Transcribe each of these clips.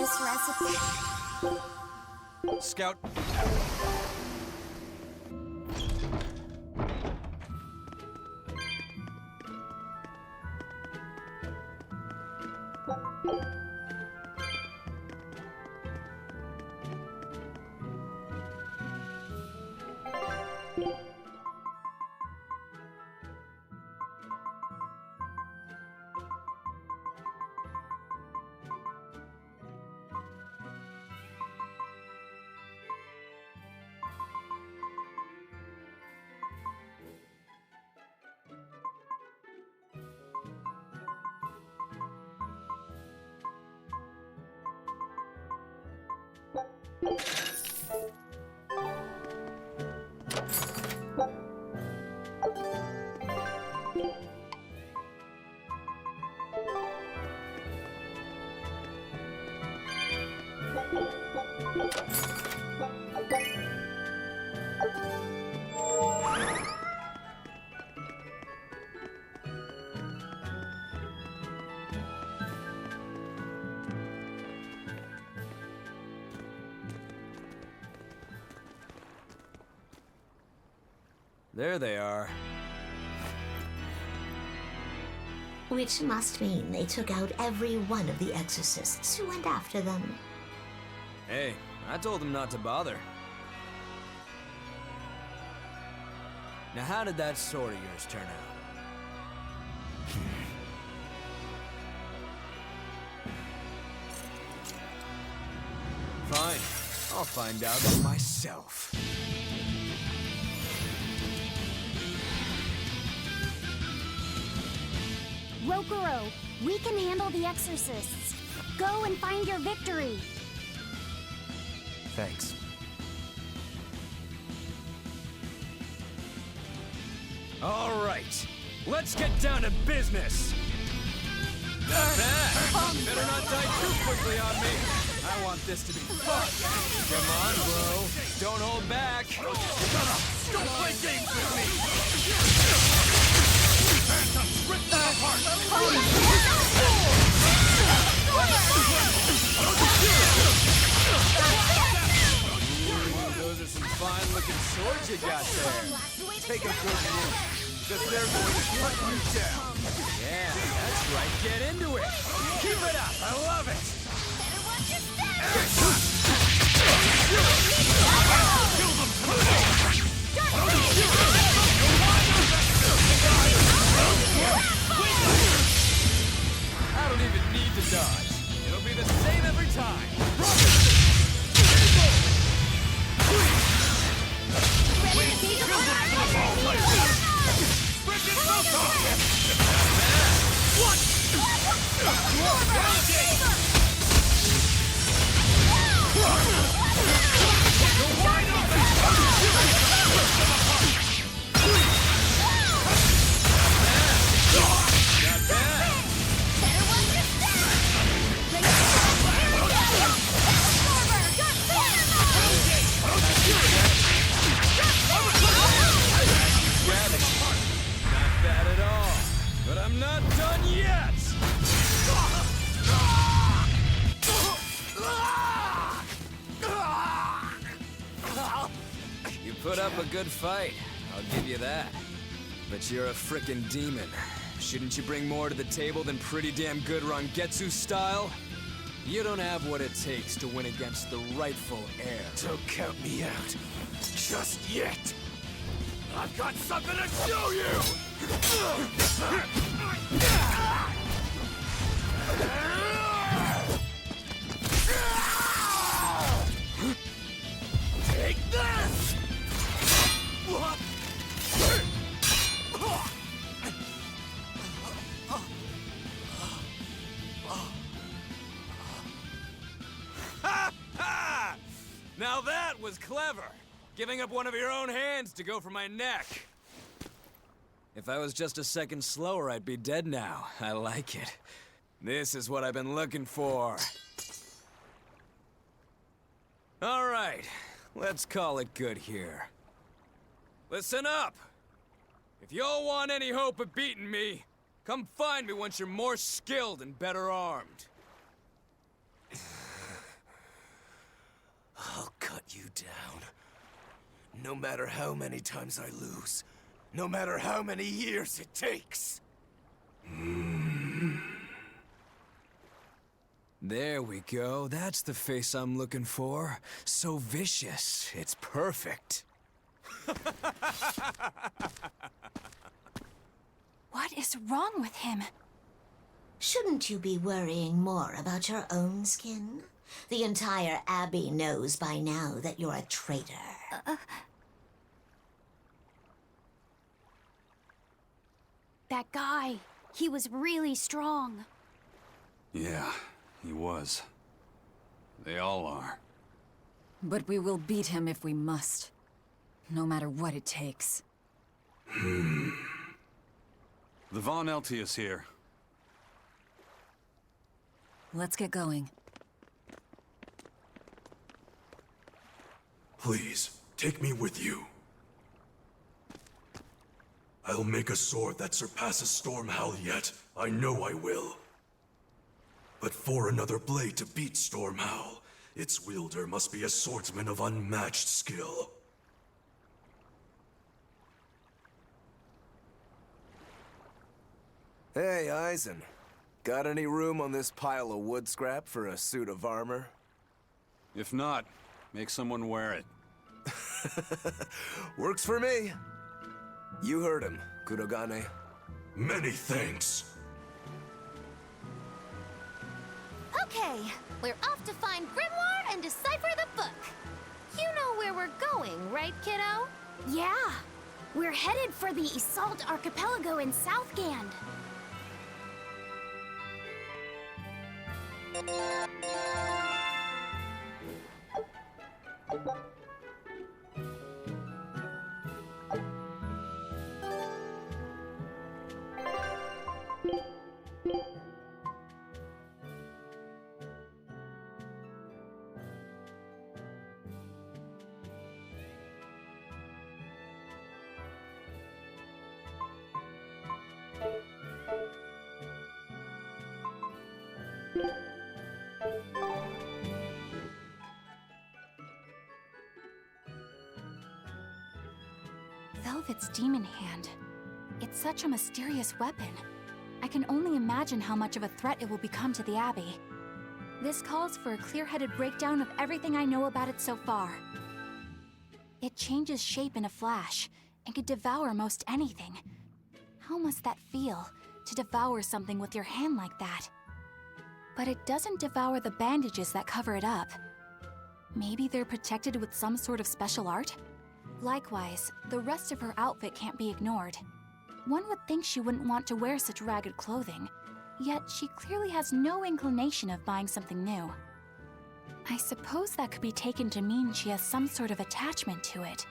this recipe. Scout. There they are. Which must mean they took out every one of the exorcists who went after them. Hey, I told them not to bother. Now how did that sword of yours turn out? Fine, I'll find out for myself. Rokuro, we can handle the exorcists. Go and find your victory. Thanks. All right, let's get down to business. Not bad. Better not die too quickly on me. I want this to be fun. Come on, bro. Don't hold back. Don't play games with me. Rip that apart. Those are some fine-looking swords you got there. Take a good look, because they're going to cut you down. Yeah, that's right. Get into it. Keep it up. I love it. I don't even need to dodge. It'll be the same every time. Not bad at all, but I'm not done yet! You put up a good fight, I'll give you that. But you're a frickin' demon. Shouldn't you bring more to the table than pretty damn good Rangetsu style? You don't have what it takes to win against the rightful heir. Don't count me out. Just yet. I've got something to show you! Take this! Now that was clever! Giving up one of your own hands to go for my neck. If I was just a second slower, I'd be dead now. I like it. This is what I've been looking for. All right, let's call it good here. Listen up! If y'all want any hope of beating me, come find me once you're more skilled and better armed. I'll cut you down. No matter how many times I lose. No matter how many years it takes. There we go. That's the face I'm looking for. So vicious. It's perfect. What is wrong with him? Shouldn't you be worrying more about your own skin? The entire Abbey knows by now that you're a traitor. That guy, he was really strong. Yeah, he was. They all are. But we will beat him if we must. No matter what it takes. The Von Eltius here. Let's get going. Please, take me with you. I'll make a sword that surpasses Stormhowl yet. I know I will. But for another blade to beat Stormhowl, its wielder must be a swordsman of unmatched skill. Hey, Eisen. Got any room on this pile of wood scrap for a suit of armor? If not, make someone wear it. Works for me. You heard him, Kurogane. Many thanks. Okay, we're off to find Grimoire and decipher the book. You know where we're going, right, kiddo? Yeah, we're headed for the Assault Archipelago in Southgand. Velvet's demon hand. It's such a mysterious weapon. I can only imagine how much of a threat it will become to the Abbey. This calls for a clear-headed breakdown of everything I know about it so far. It changes shape in a flash, and could devour most anything. How must that feel, to devour something with your hand like that? But it doesn't devour the bandages that cover it up. Maybe they're protected with some sort of special art? Likewise, the rest of her outfit can't be ignored. One would think she wouldn't want to wear such ragged clothing, yet she clearly has no inclination of buying something new. I suppose that could be taken to mean she has some sort of attachment to it.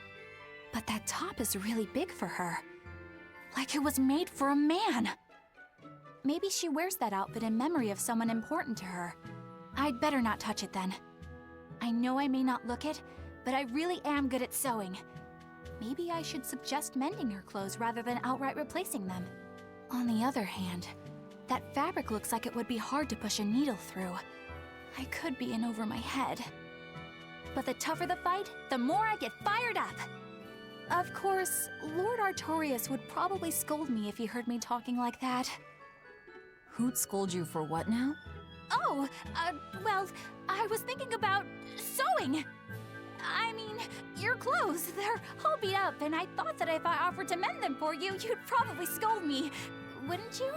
But that top is really big for her. Like it was made for a man. Maybe she wears that outfit in memory of someone important to her. I'd better not touch it then. I know I may not look it, but I really am good at sewing. Maybe I should suggest mending her clothes rather than outright replacing them. On the other hand, that fabric looks like it would be hard to push a needle through. I could be in over my head. But the tougher the fight, the more I get fired up. Of course, Lord Artorias would probably scold me if he heard me talking like that. Who'd scold you for what now? Oh, well, I was thinking about sewing. I mean, your clothes, they're all beat up, and I thought that if I offered to mend them for you, you'd probably scold me. Wouldn't you?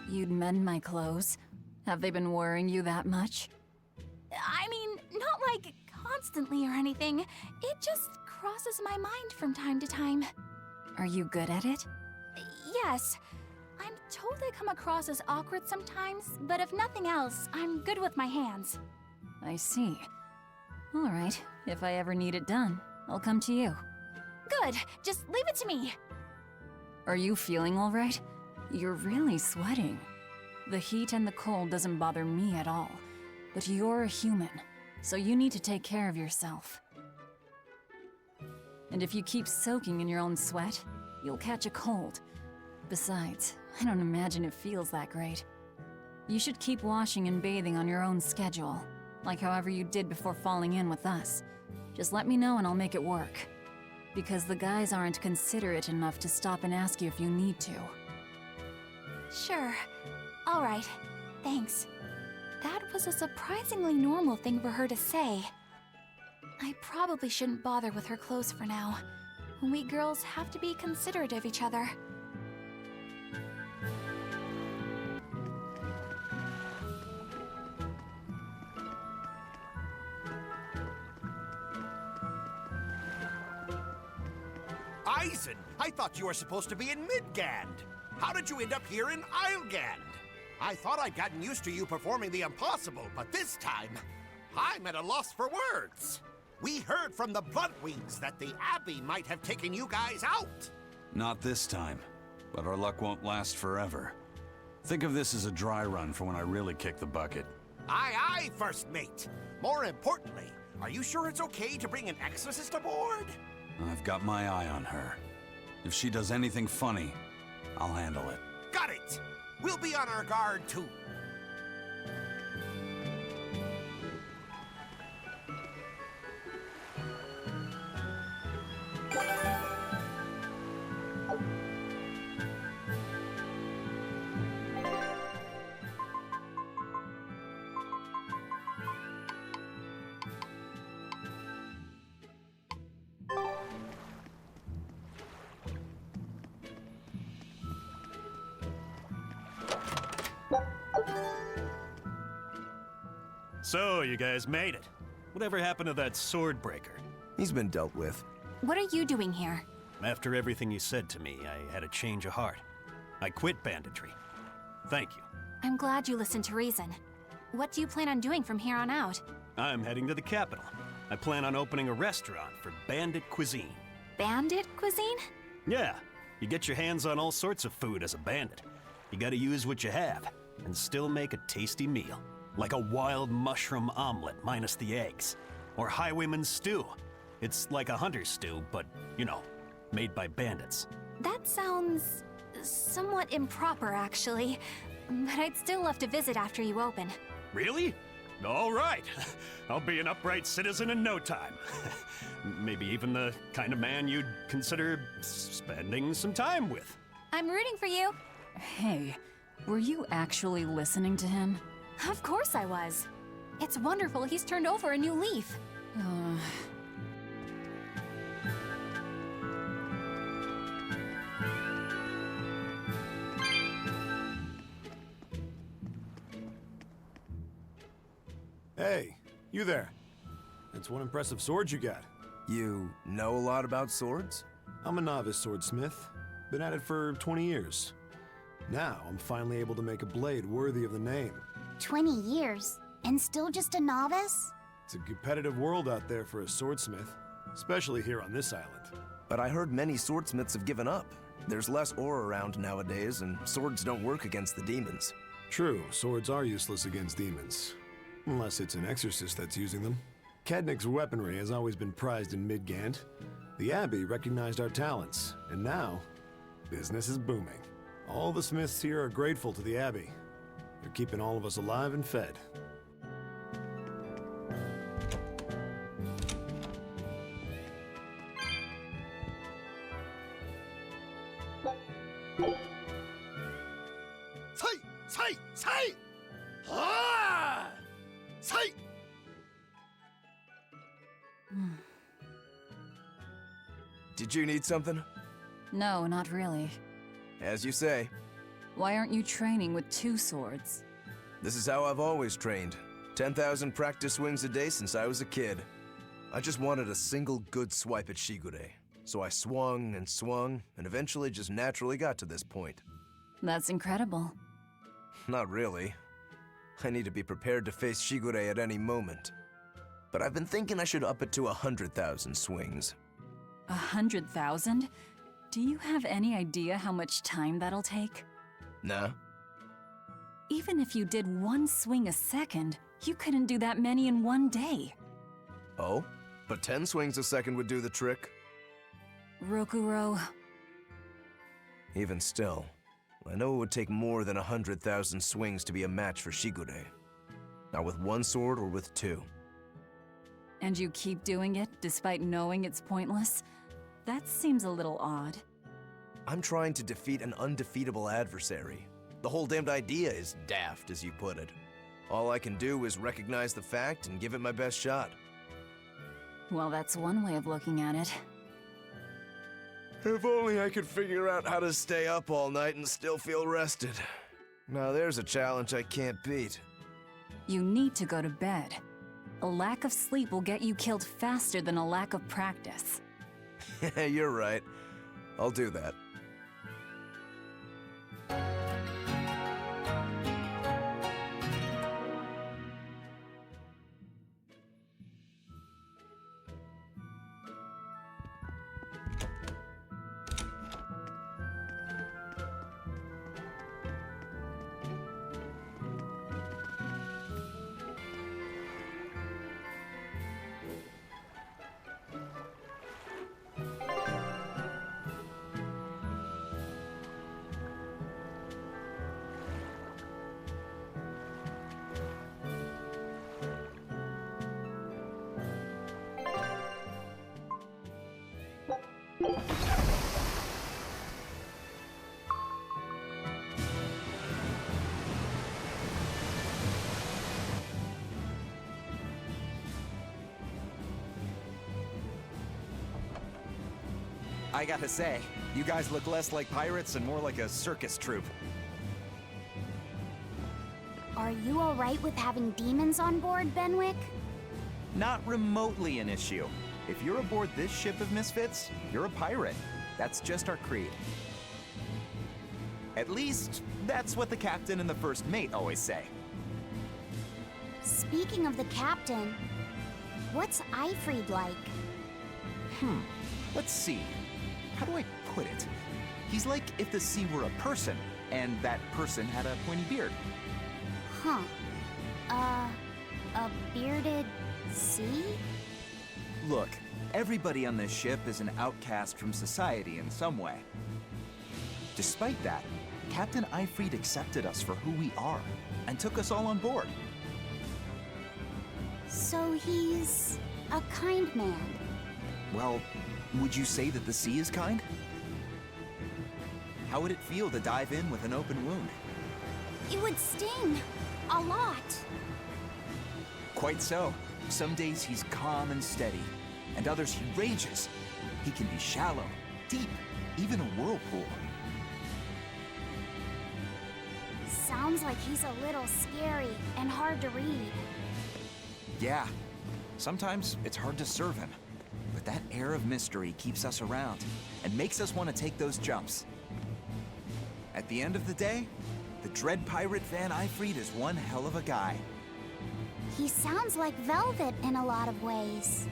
You'd mend my clothes? Have they been worrying you that much? I mean, not like constantly or anything. It just crosses my mind from time to time. Are you good at it? Yes. I'm told I come across as awkward sometimes, but if nothing else, I'm good with my hands. I see. All right, if I ever need it done, I'll come to you. Good, just leave it to me. Are you feeling all right? You're really sweating. The heat and the cold doesn't bother me at all, but you're a human, so you need to take care of yourself. And if you keep soaking in your own sweat, you'll catch a cold. Besides, I don't imagine it feels that great. You should keep washing and bathing on your own schedule. like however you did before falling in with us. Just let me know and I'll make it work. Because the guys aren't considerate enough to stop and ask you if you need to. Sure. All right. Thanks. That was a surprisingly normal thing for her to say. I probably shouldn't bother with her clothes for now. We girls have to be considerate of each other. Eisen, I thought you were supposed to be in Midgand. How did you end up here in Islegand? I thought I'd gotten used to you performing the impossible, but this time, I'm at a loss for words. We heard from the Bloodwings that the Abbey might have taken you guys out. Not this time, but our luck won't last forever. Think of this as a dry run for when I really kick the bucket. Aye, aye, First Mate. More importantly, are you sure it's okay to bring an exorcist aboard? I've got my eye on her. If she does anything funny, I'll handle it. Got it! We'll be on our guard, too. So, you guys made it. Whatever happened to that sword breaker? He's been dealt with. What are you doing here? After everything you said to me, I had a change of heart. I quit banditry. Thank you. I'm glad you listened to reason. What do you plan on doing from here on out? I'm heading to the capital. I plan on opening a restaurant for bandit cuisine. Bandit cuisine? Yeah, you get your hands on all sorts of food as a bandit. You gotta use what you have, and still make a tasty meal. Like a wild mushroom omelet minus the eggs. Or highwayman's stew. It's like a hunter's stew, but, you know, made by bandits. That sounds somewhat improper, actually. But I'd still love to visit after you open. Really? All right. I'll be an upright citizen in no time. Maybe even the kind of man you'd consider spending some time with. I'm rooting for you. Hey, were you actually listening to him? Of course I was. It's wonderful he's turned over a new leaf. Hey, you there. That's one impressive sword you got. You know a lot about swords? I'm a novice swordsmith. Been at it for 20 years. Now I'm finally able to make a blade worthy of the name. 20 years, and still just a novice? It's a competitive world out there for a swordsmith, especially here on this island. But I heard many swordsmiths have given up. There's less ore around nowadays, and swords don't work against the demons. True, swords are useless against demons. Unless it's an exorcist that's using them. Kednik's weaponry has always been prized in Midgand. The Abbey recognized our talents, and now, business is booming. All the smiths here are grateful to the Abbey. They're keeping all of us alive and fed. Say! Ah! Say! Did you need something? No, not really. As you say. Why aren't you training with 2 swords? This is how I've always trained. 10,000 practice swings a day since I was a kid. I just wanted a single good swipe at Shigure. So I swung, and eventually just naturally got to this point. That's incredible. Not really. I need to be prepared to face Shigure at any moment. But I've been thinking I should up it to 100,000 swings. 100,000? Do you have any idea how much time that'll take? Nah. Even if you did 1 swing a second, you couldn't do that many in 1 day. Oh? But 10 swings a second would do the trick. Rokuro. Even still, I know it would take more than 100,000 swings to be a match for Shigure. Not with one sword or with two. And you keep doing it despite knowing it's pointless? That seems a little odd. I'm trying to defeat an undefeatable adversary. The whole damned idea is daft, as you put it. All I can do is recognize the fact and give it my best shot. Well, that's one way of looking at it. If only I could figure out how to stay up all night and still feel rested. Now there's a challenge I can't beat. You need to go to bed. A lack of sleep will get you killed faster than a lack of practice. You're right. I'll do that. I gotta say, you guys look less like pirates and more like a circus troupe. Are you alright with having demons on board, Benwick? Not remotely an issue. If you're aboard this ship of misfits, you're a pirate. That's just our creed. At least, that's what the captain and the first mate always say. Speaking of the captain, what's Ifried like? Let's see. How do I put it? He's like if the sea were a person, and that person had a pointy beard. Huh. A bearded sea? Look, everybody on this ship is an outcast from society in some way. Despite that, Captain Ifried accepted us for who we are, and took us all on board. So he's a kind man. Well, would you say that the sea is kind? How would it feel to dive in with an open wound? It would sting. A lot. Quite so. Some days he's calm and steady, and others he rages. He can be shallow, deep, even a whirlpool. Sounds like he's a little scary and hard to read. Yeah, sometimes it's hard to serve him. But that air of mystery keeps us around and makes us want to take those jumps. At the end of the day, the dread pirate Van Ifried is one hell of a guy. He sounds like Velvet in a lot of ways.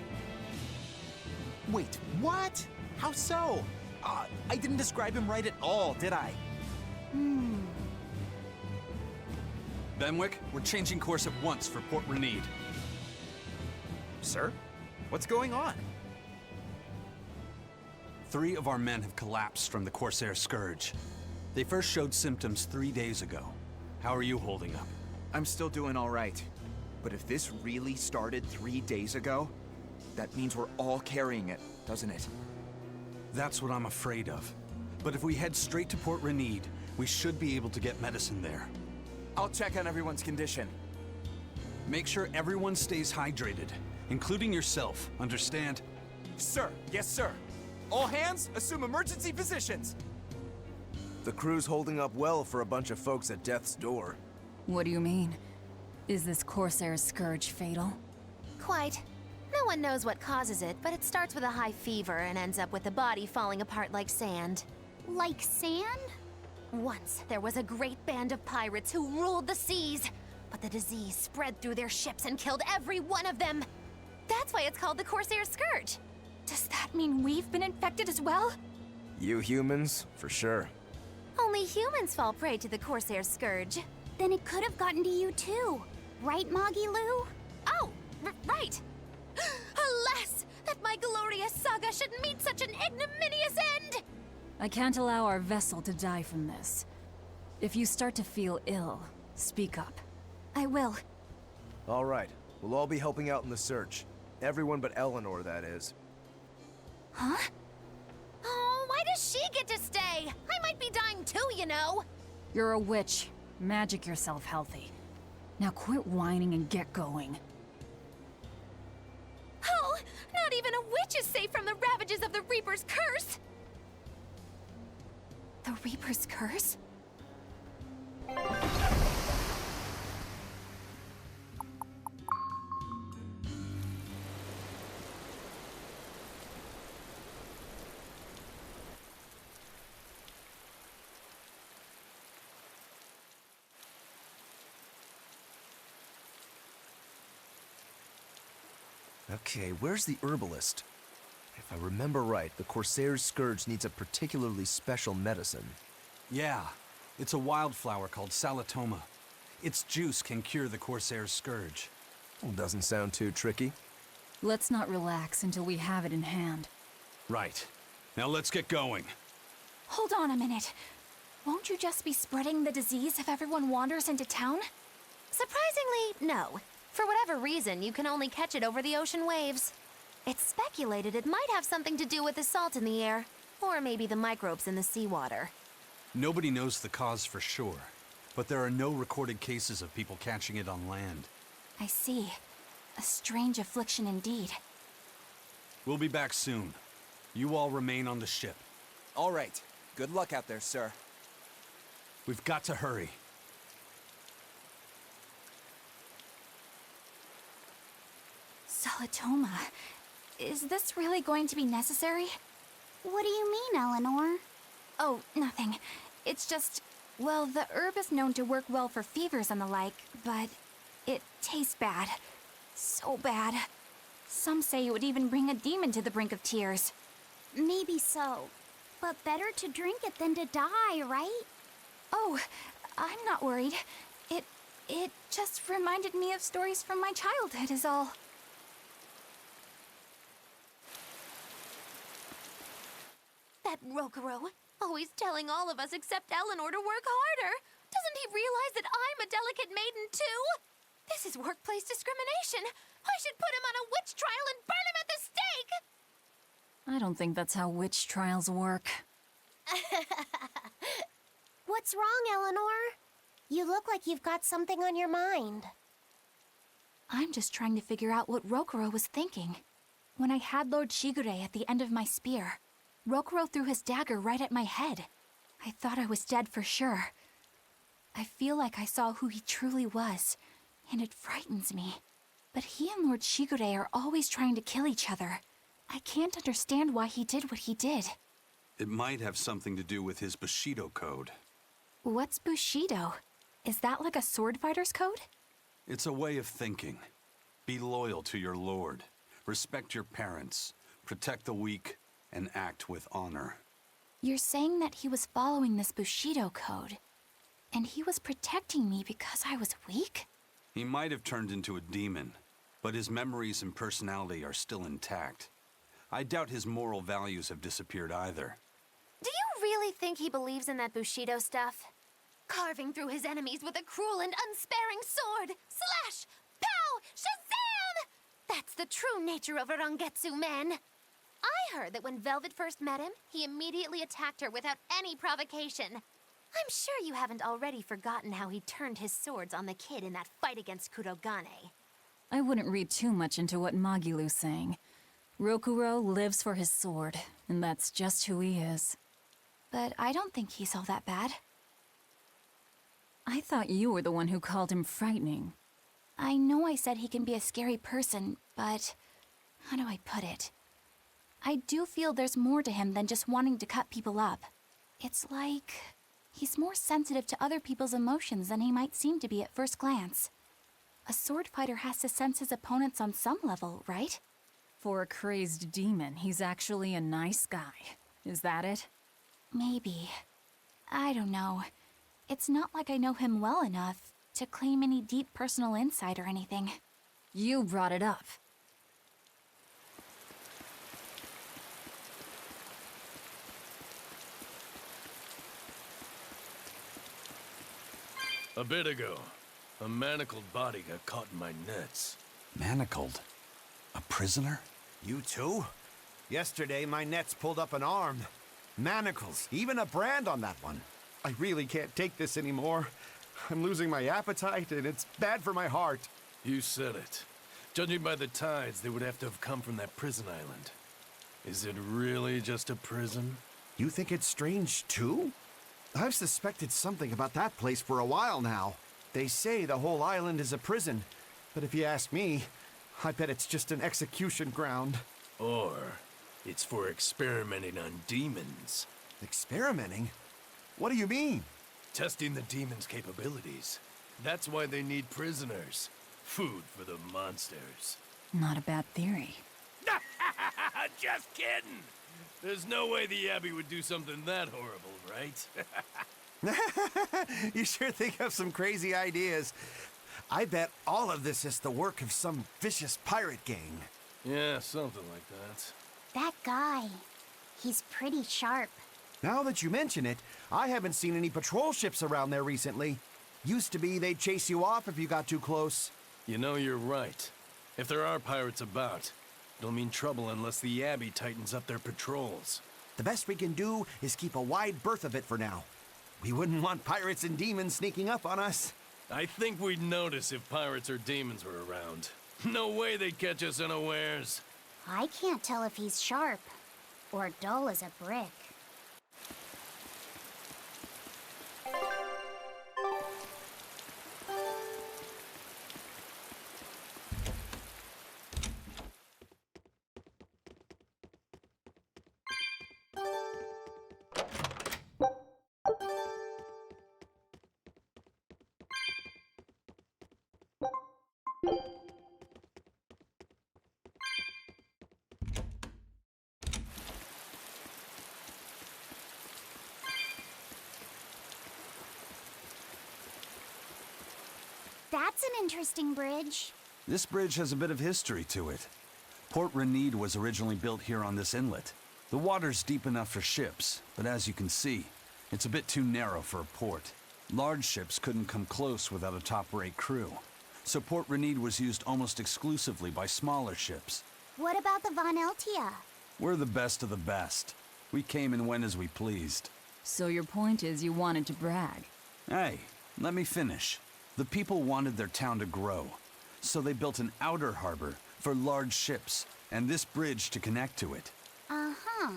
Wait, what? How so? I didn't describe him right at all, did I? Benwick, we're changing course at once for Port Renede. Sir? What's going on? 3 of our men have collapsed from the Corsair Scourge. They first showed symptoms 3 days ago. How are you holding up? I'm still doing all right. But if this really started 3 days ago, that means we're all carrying it, doesn't it? That's what I'm afraid of. But if we head straight to Port Renede, we should be able to get medicine there. I'll check on everyone's condition. Make sure everyone stays hydrated, including yourself, understand? Sir, yes sir. All hands, assume emergency positions. The crew's holding up well for a bunch of folks at death's door. What do you mean? Is this Corsair Scourge fatal? Quite. No one knows what causes it, but it starts with a high fever and ends up with the body falling apart like sand. Like sand? Once, there was a great band of pirates who ruled the seas, but the disease spread through their ships and killed every one of them. That's why it's called the Corsair Scourge. Does that mean we've been infected as well? You humans, for sure. Only humans fall prey to the Corsair Scourge. Then it could have gotten to you too. Right, Moggy Lou? Oh, right. Alas, that my glorious saga should meet such an ignominious end! I can't allow our vessel to die from this. If you start to feel ill, speak up. I will. All right, we'll all be helping out in the search. Everyone but Eleanor, that is. Huh? Oh, why does she get to stay? I might be dying too, you know. You're a witch. Magic yourself healthy. Now quit whining and get going. Oh, not even a witch is safe from the ravages of the Reaper's curse! The Reaper's curse? Okay, where's the herbalist? If I remember right, the Corsair's Scourge needs a particularly special medicine. Yeah, it's a wildflower called Salatoma. Its juice can cure the Corsair's Scourge. Doesn't sound too tricky. Let's not relax until we have it in hand. Right. Now let's get going. Hold on a minute. Won't you just be spreading the disease if everyone wanders into town? Surprisingly, no. For whatever reason, you can only catch it over the ocean waves. It's speculated it might have something to do with the salt in the air, or maybe the microbes in the seawater. Nobody knows the cause for sure, but there are no recorded cases of people catching it on land. I see. A strange affliction indeed. We'll be back soon. You all remain on the ship. All right. Good luck out there, sir. We've got to hurry. Salatoma. Is this really going to be necessary? What do you mean, Eleanor? Oh, nothing. It's just, well, the herb is known to work well for fevers and the like, but it tastes bad. So bad. Some say it would even bring a demon to the brink of tears. Maybe so. But better to drink it than to die, right? Oh, I'm not worried. It just reminded me of stories from my childhood is all. That Rokuro, always telling all of us except Eleanor to work harder. Doesn't he realize that I'm a delicate maiden too? This is workplace discrimination. I should put him on a witch trial and burn him at the stake! I don't think that's how witch trials work. What's wrong, Eleanor? You look like you've got something on your mind. I'm just trying to figure out what Rokuro was thinking. When I had Lord Shigure at the end of my spear, Rokuro threw his dagger right at my head. I thought I was dead for sure. I feel like I saw who he truly was, and it frightens me. But he and Lord Shigure are always trying to kill each other. I can't understand why he did what he did. It might have something to do with his Bushido code. What's Bushido? Is that like a sword fighter's code? It's a way of thinking. Be loyal to your lord. Respect your parents. Protect the weak. And act with honor. You're saying that he was following this Bushido code, and he was protecting me because I was weak? He might have turned into a demon, but his memories and personality are still intact. I doubt his moral values have disappeared either. Do you really think he believes in that Bushido stuff? Carving through his enemies with a cruel and unsparing sword! Slash! Pow! Shazam! That's the true nature of a Rangetsu man! I heard that when Velvet first met him, he immediately attacked her without any provocation. I'm sure you haven't already forgotten how he turned his swords on the kid in that fight against Kurogane. I wouldn't read too much into what Magilu's saying. Rokuro lives for his sword, and that's just who he is. But I don't think he's all that bad. I thought you were the one who called him frightening. I know I said he can be a scary person, but how do I put it? I do feel there's more to him than just wanting to cut people up. It's like he's more sensitive to other people's emotions than he might seem to be at first glance. A sword fighter has to sense his opponents on some level, right? For a crazed demon, he's actually a nice guy. Is that it? Maybe. I don't know. It's not like I know him well enough to claim any deep personal insight or anything. You brought it up. A bit ago, A manacled body got caught in my nets. Manacled? A prisoner? You too? Yesterday, my nets pulled up an arm. Manacles, even a brand on that one. I really can't take this anymore. I'm losing my appetite, and it's bad for my heart. You said it. Judging by the tides, they would have to have come from that prison island. Is it really just a prison? You think it's strange, too? I've suspected something about that place for a while now. They say the whole island is a prison, but if you ask me, I bet it's just an execution ground. Or it's for experimenting on demons. Experimenting? What do you mean? Testing the demons' capabilities. That's why they need prisoners. Food for the monsters. Not a bad theory. Just kidding! There's no way the Abbey would do something that horrible, right? You sure think of some crazy ideas. I bet all of this is the work of some vicious pirate gang. Yeah, something like that. That guy. He's pretty sharp. Now that you mention it, I haven't seen any patrol ships around there recently. Used to be they'd chase you off if you got too close. You know, you're right. If there are pirates about, it'll mean trouble unless the Abbey tightens up their patrols. The best we can do is keep a wide berth of it for now. We wouldn't want pirates and demons sneaking up on us. I think we'd notice if pirates or demons were around. No way they'd catch us unawares. I can't tell if he's sharp or dull as a brick. That's an interesting bridge. This bridge has a bit of history to it. Port Renede was originally built here on this inlet. The water's deep enough for ships, but as you can see, it's a bit too narrow for a port. Large ships couldn't come close without a top-rate crew, so Port Renede was used almost exclusively by smaller ships. What about the Von Eltia? We're the best of the best. We came and went as we pleased. So your point is you wanted to brag? Hey, let me finish. The people wanted their town to grow, so they built an outer harbor for large ships, and this bridge to connect to it. Uh-huh.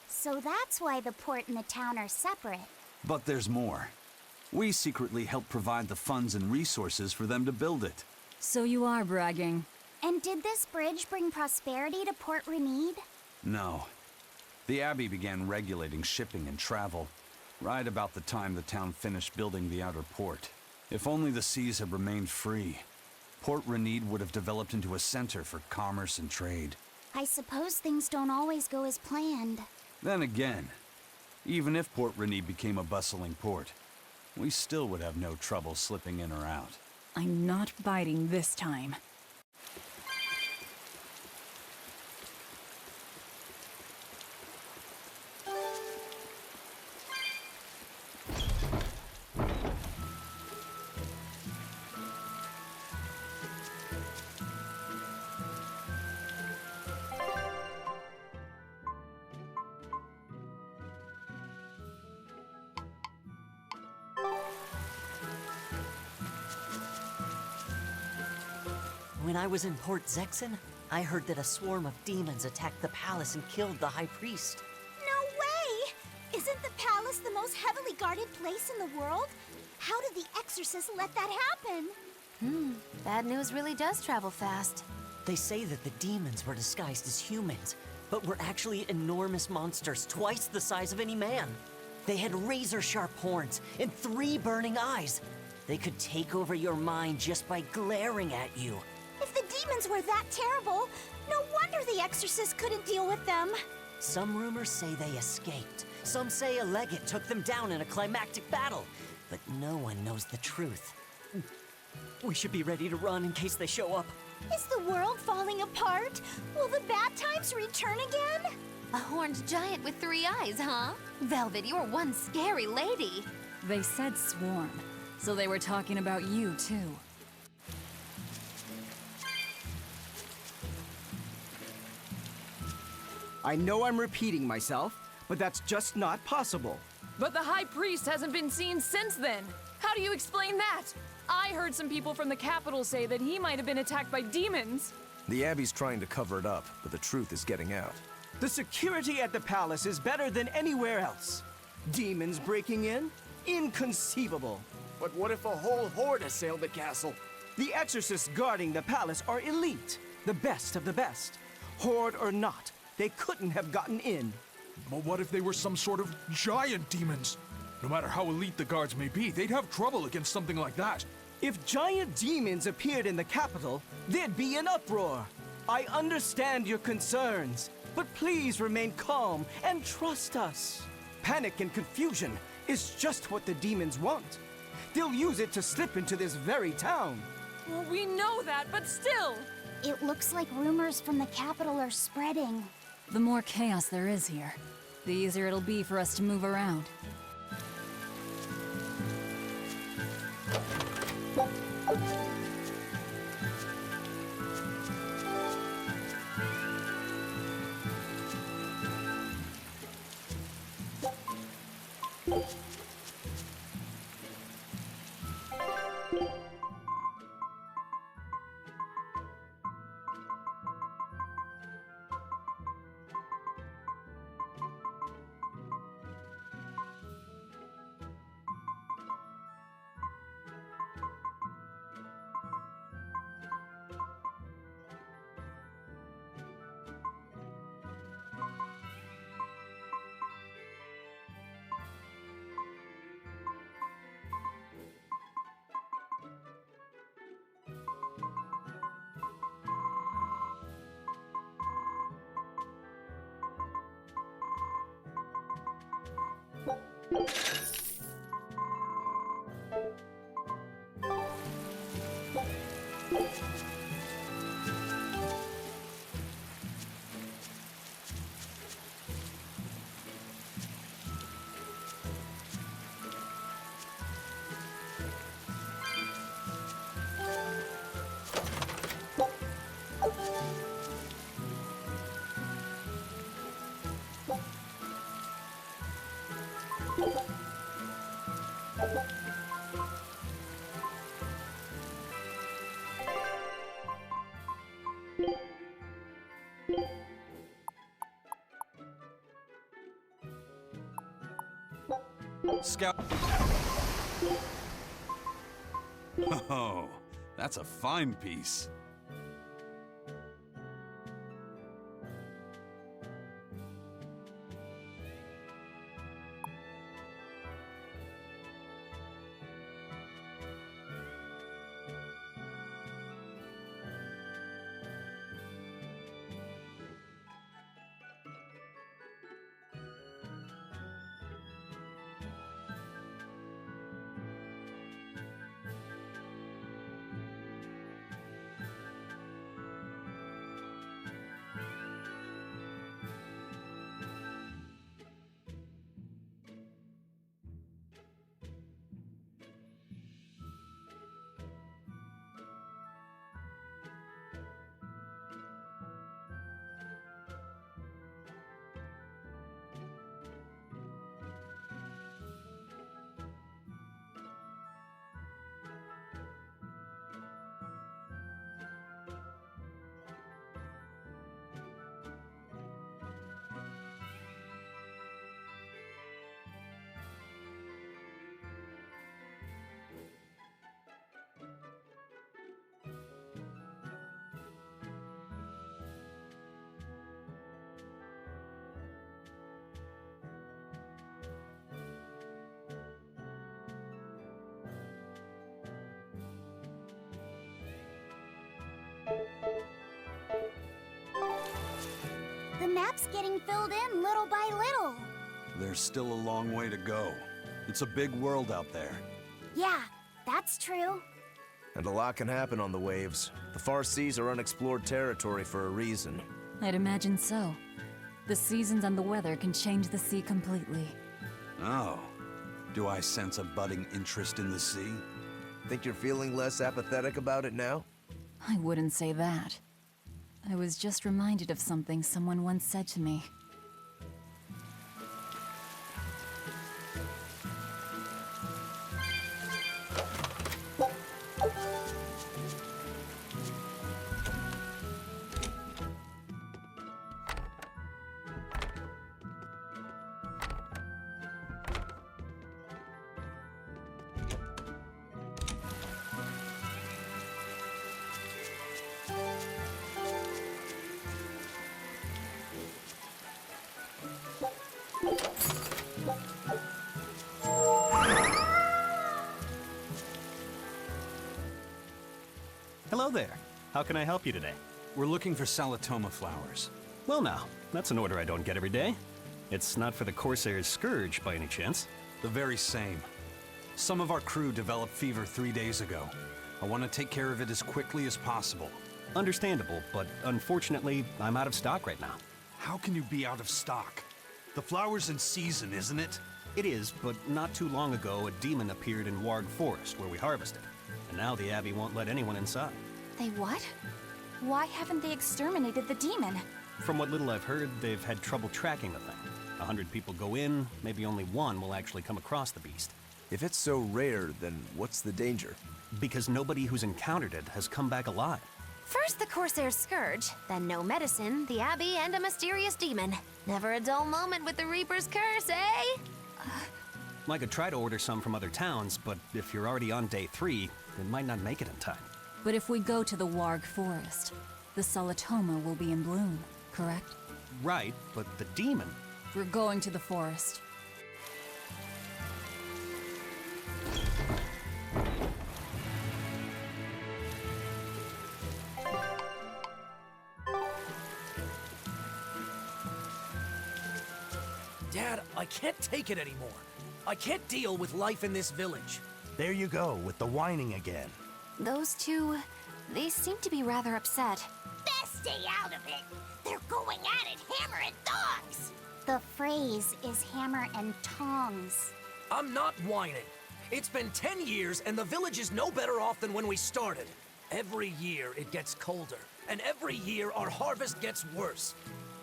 So that's why the port and the town are separate. But there's more. We secretly helped provide the funds and resources for them to build it. So you are bragging. And did this bridge bring prosperity to Port Renede? No. The Abbey began regulating shipping and travel, right about the time the town finished building the outer port. If only the seas had remained free, Port Renede would have developed into a center for commerce and trade. I suppose things don't always go as planned. Then again, even if Port Renede became a bustling port, we still would have no trouble slipping in or out. I'm not biting this time. When I was in Port Zexen, I heard that a swarm of demons attacked the palace and killed the High Priest. No way! Isn't the palace the most heavily guarded place in the world? How did the exorcist let that happen? Bad news really does travel fast. They say that the demons were disguised as humans, but were actually enormous monsters twice the size of any man. They had razor-sharp horns and 3 burning eyes. They could take over your mind just by glaring at you. If the demons were that terrible, no wonder the exorcist couldn't deal with them. Some rumors say they escaped. Some say a legate took them down in a climactic battle. But no one knows the truth. We should be ready to run in case they show up. Is the world falling apart? Will the bad times return again? A horned giant with 3 eyes, huh? Velvet, you're one scary lady. They said swarm. So they were talking about you, too. I know I'm repeating myself, but that's just not possible. But the High Priest hasn't been seen since then. How do you explain that? I heard some people from the capital say that he might have been attacked by demons. The Abbey's trying to cover it up, but the truth is getting out. The security at the palace is better than anywhere else. Demons breaking in? Inconceivable. But what if a whole horde assailed the castle? The exorcists guarding the palace are elite, the best of the best. Horde or not, they couldn't have gotten in. But what if they were some sort of giant demons? No matter how elite the guards may be, they'd have trouble against something like that. If giant demons appeared in the capital, there'd be an uproar. I understand your concerns, but please remain calm and trust us. Panic and confusion is just what the demons want. They'll use it to slip into this very town. Well, we know that, but still! It looks like rumors from the capital are spreading. The more chaos there is here, the easier it'll be for us to move around. Scout. Oh, that's a fine piece. The map's getting filled in little by little. There's still a long way to go. It's a big world out there. Yeah, that's true. And a lot can happen on the waves. The far seas are unexplored territory for a reason. I'd imagine so. The seasons and the weather can change the sea completely. Oh. Do I sense a budding interest in the sea? Think you're feeling less apathetic about it now? I wouldn't say that. I was just reminded of something someone once said to me. Hello there. How can I help you today? We're looking for Salatoma flowers. Well now, that's an order I don't get every day. It's not for the Corsair's Scourge, by any chance? The very same. Some of our crew developed fever 3 days ago. I want to take care of it as quickly as possible. Understandable, but unfortunately, I'm out of stock right now. How can you be out of stock? The flower's in season, isn't it? It is, but not too long ago, a demon appeared in Warg Forest, where we harvested. And now the Abbey won't let anyone inside. They what? Why haven't they exterminated the demon? From what little I've heard, they've had trouble tracking the thing. 100 people go in, maybe only one will actually come across the beast. If it's so rare, then what's the danger? Because nobody who's encountered it has come back alive. First the Corsair's Scourge, then no medicine, the Abbey, and a mysterious demon. Never a dull moment with the Reaper's Curse, eh? I could try to order some from other towns, but if you're already on day 3, it might not make it in time. But if we go to the Warg Forest, the Salatoma will be in bloom, correct? Right, but the demon... We're going to the forest. Dad, I can't take it anymore. I can't deal with life in this village. There you go, with the whining again. Those two, they seem to be rather upset. Best stay out of it. They're going at it hammer and tongs. The phrase is hammer and tongs. I'm not whining. It's been 10 years and the village is no better off than when we started. Every year it gets colder, and every year our harvest gets worse.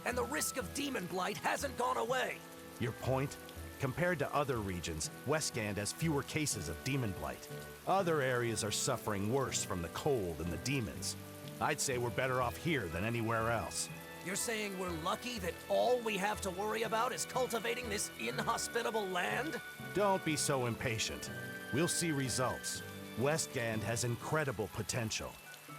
And the risk of demon blight hasn't gone away. Your point? Compared to other regions, Westgand has fewer cases of demon blight. Other areas are suffering worse from the cold and the demons. I'd say we're better off here than anywhere else. You're saying we're lucky that all we have to worry about is cultivating this inhospitable land? Don't be so impatient. We'll see results. Westgand has incredible potential.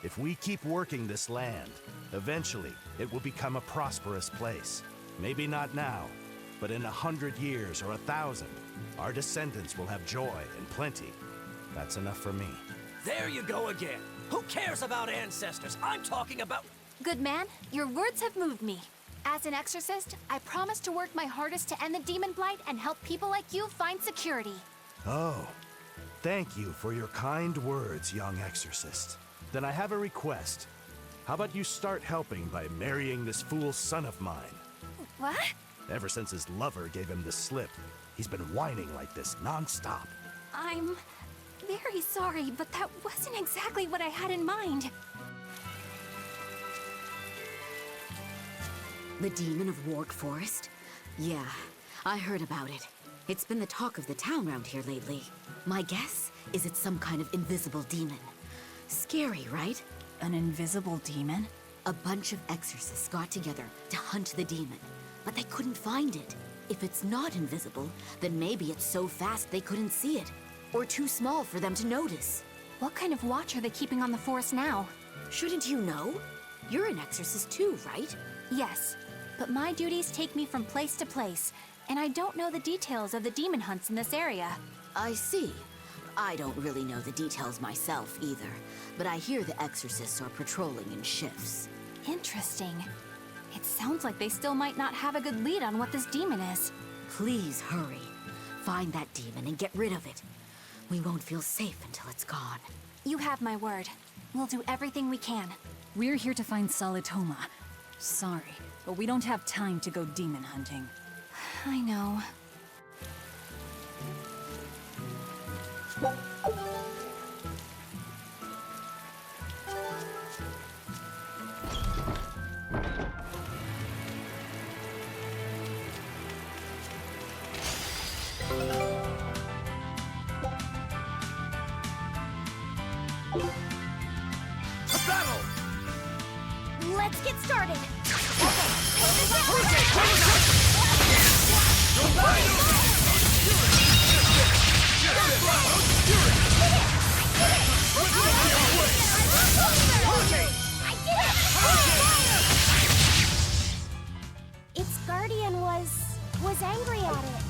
If we keep working this land, eventually it will become a prosperous place. Maybe not now, but in 100 years or 1,000, our descendants will have joy and plenty. That's enough for me. There you go again. Who cares about ancestors? I'm talking about... Good man, your words have moved me. As an exorcist, I promise to work my hardest to end the demon blight and help people like you find security. Oh, thank you for your kind words, young exorcist. Then I have a request. How about you start helping by marrying this fool son of mine? What? Ever since his lover gave him the slip, he's been whining like this nonstop. I'm very sorry, but that wasn't exactly what I had in mind. The demon of Warg Forest? Yeah, I heard about it. It's been the talk of the town around here lately. My guess is it's some kind of invisible demon. Scary, right? An invisible demon? A bunch of exorcists got together to hunt the demon, but they couldn't find it. If it's not invisible, then maybe it's so fast they couldn't see it, or too small for them to notice. What kind of watch are they keeping on the forest now? Shouldn't you know? You're an exorcist too, right? Yes, but my duties take me from place to place, and I don't know the details of the demon hunts in this area. I see. I don't really know the details myself either, but I hear the exorcists are patrolling in shifts. Interesting. It sounds like they still might not have a good lead on what this demon is. Please hurry. Find that demon and get rid of it. We won't feel safe until it's gone. You have my word. We'll do everything we can. We're here to find Salatoma. Sorry, but we don't have time to go demon hunting. I know. Let's get started. Its guardian was angry at it.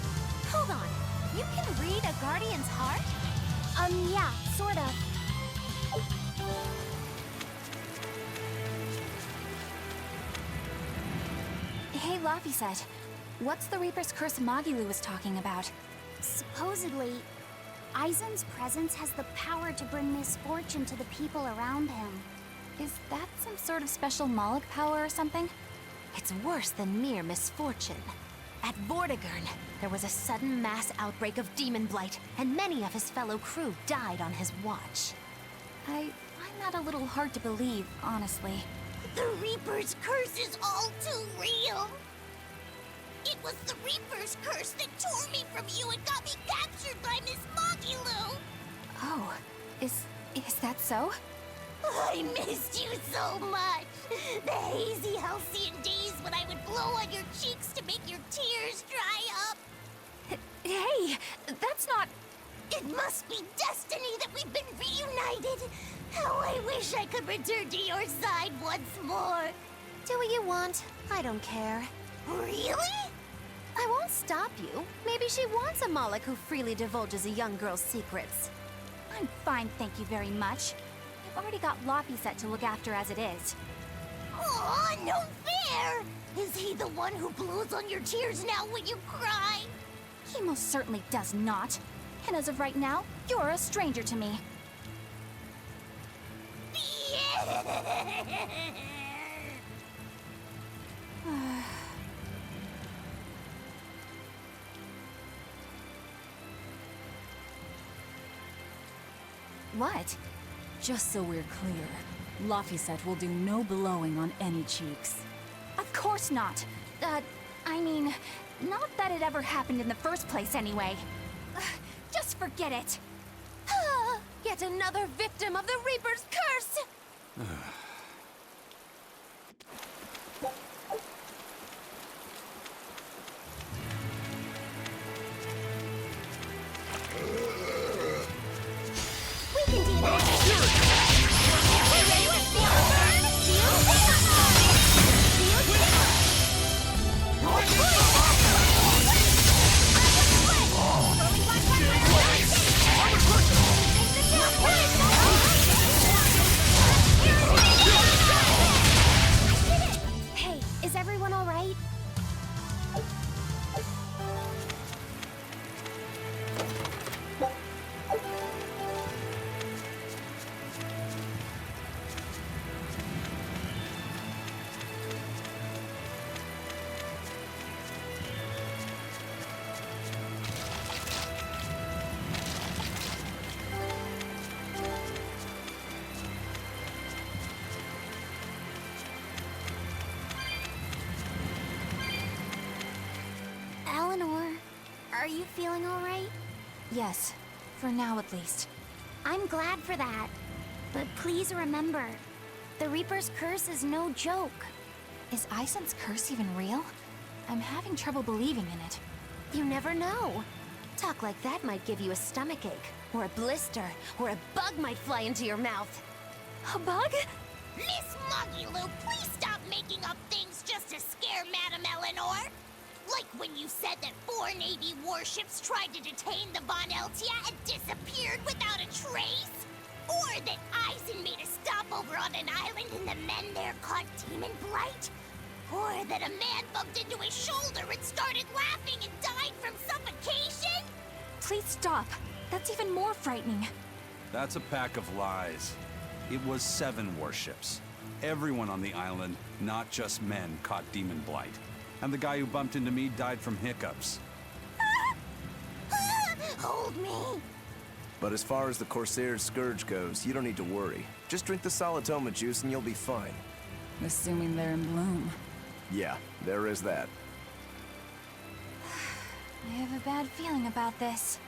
Hold on. You can read a guardian's heart? Yeah, sort of. Hey, Laphicet. What's the Reaper's Curse Magilu was talking about? Supposedly, Aizen's presence has the power to bring misfortune to the people around him. Is that some sort of special Moloch power or something? It's worse than mere misfortune. At Vortigern, there was a sudden mass outbreak of demon blight, and many of his fellow crew died on his watch. I find that a little hard to believe, honestly. The Reaper's curse is all too real. It was the Reaper's curse that tore me from you and got me captured by Miss Magilu. Oh, is that so? I missed you so much. The hazy halcyon days when I would blow on your cheeks to make your tears dry up. Hey, that's not... It must be destiny that we've been reunited. How I wish I could return to your side once more. Do what you want. I don't care. Really? I won't stop you. Maybe she wants a Moloch who freely divulges a young girl's secrets. I'm fine, thank you very much. I've already got Laphicet to look after as it is. Aw, no fair! Is he the one who blows on your tears now when you cry? He most certainly does not. And as of right now, you're a stranger to me. What? Just so we're clear, Laphicet will do no blowing on any cheeks. Of course not. I mean, not that it ever happened in the first place anyway. Just forget it. Yet another victim of the Reaper's curse! We can do that! Hey, is everyone all right? Are you feeling all right? Yes, for now at least. I'm glad for that. But please remember, the Reaper's curse is no joke. Is Aizen's curse even real? I'm having trouble believing in it. You never know. Talk like that might give you a stomachache, or a blister, or a bug might fly into your mouth. A bug? Miss Magilu, please stop making up things just to scare Madame Eleanor. Like when you said that 4 Navy warships tried to detain the Von Eltia and disappeared without a trace? Or that Aizen made a stopover on an island and the men there caught demon blight? Or that a man bumped into his shoulder and started laughing and died from suffocation? Please stop. That's even more frightening. That's a pack of lies. It was 7 warships. Everyone on the island, not just men, caught demon blight. And the guy who bumped into me died from hiccups. Hold me. But as far as the Corsair's Scourge goes, you don't need to worry. Just drink the Solitoma juice and you'll be fine. Assuming they're in bloom. Yeah, there is that. I have a bad feeling about this.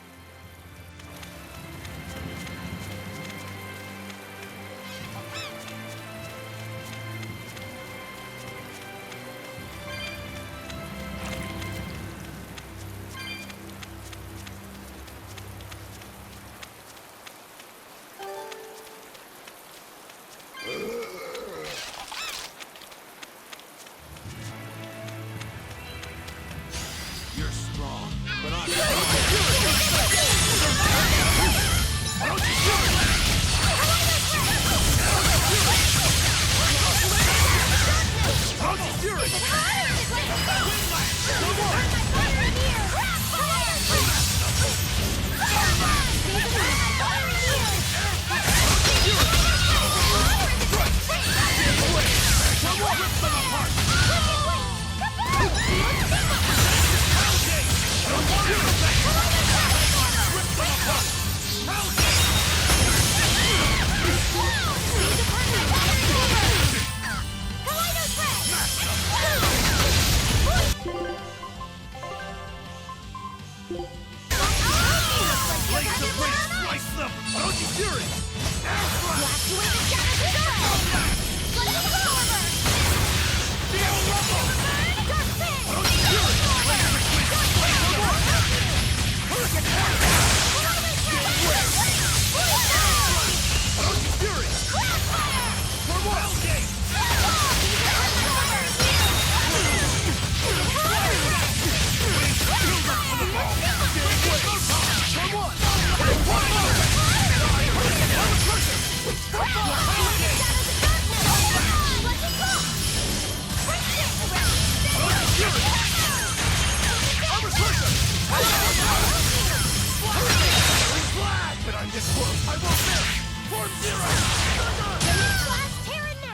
You're strong, but I'm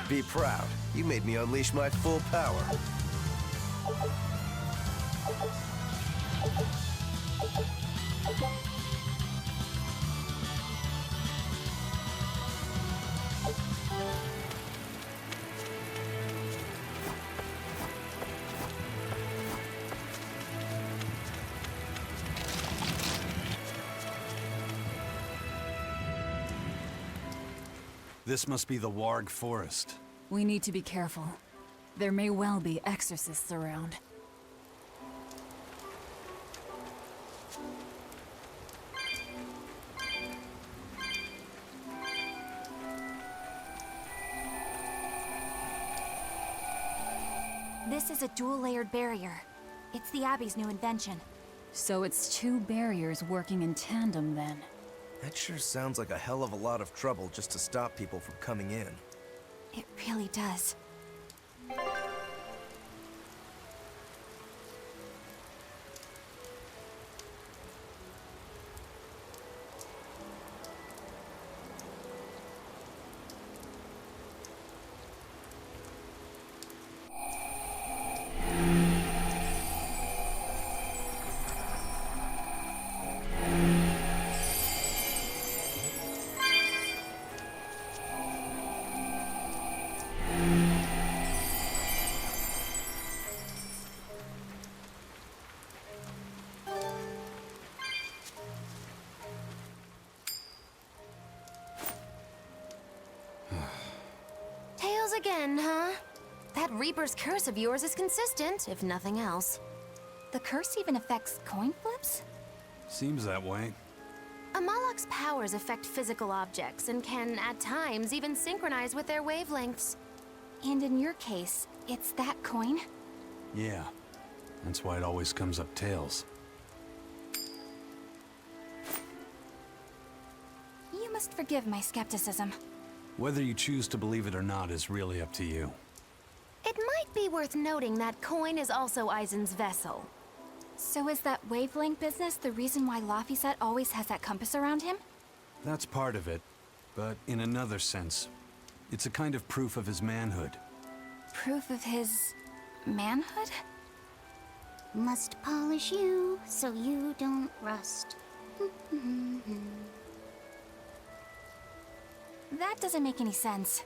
Be proud. You made me unleash my full power. This must be the Warg Forest. We need to be careful. There may well be exorcists around. This is a dual-layered barrier. It's the Abbey's new invention. So it's two barriers working in tandem then. That sure sounds like a hell of a lot of trouble just to stop people from coming in. It really does. Again, huh? That Reaper's curse of yours is consistent, if nothing else. The curse even affects coin flips? Seems that way. Amalok's powers affect physical objects and can, at times, even synchronize with their wavelengths. And in your case, it's that coin? Yeah. That's why it always comes up tails. You must forgive my skepticism. Whether you choose to believe it or not is really up to you. It might be worth noting that coin is also Eisen's vessel. So is that wavelength business the reason why Laphicet always has that compass around him? That's part of it, but in another sense, it's a kind of proof of his manhood. Proof of his... manhood? Must polish you so you don't rust. That doesn't make any sense.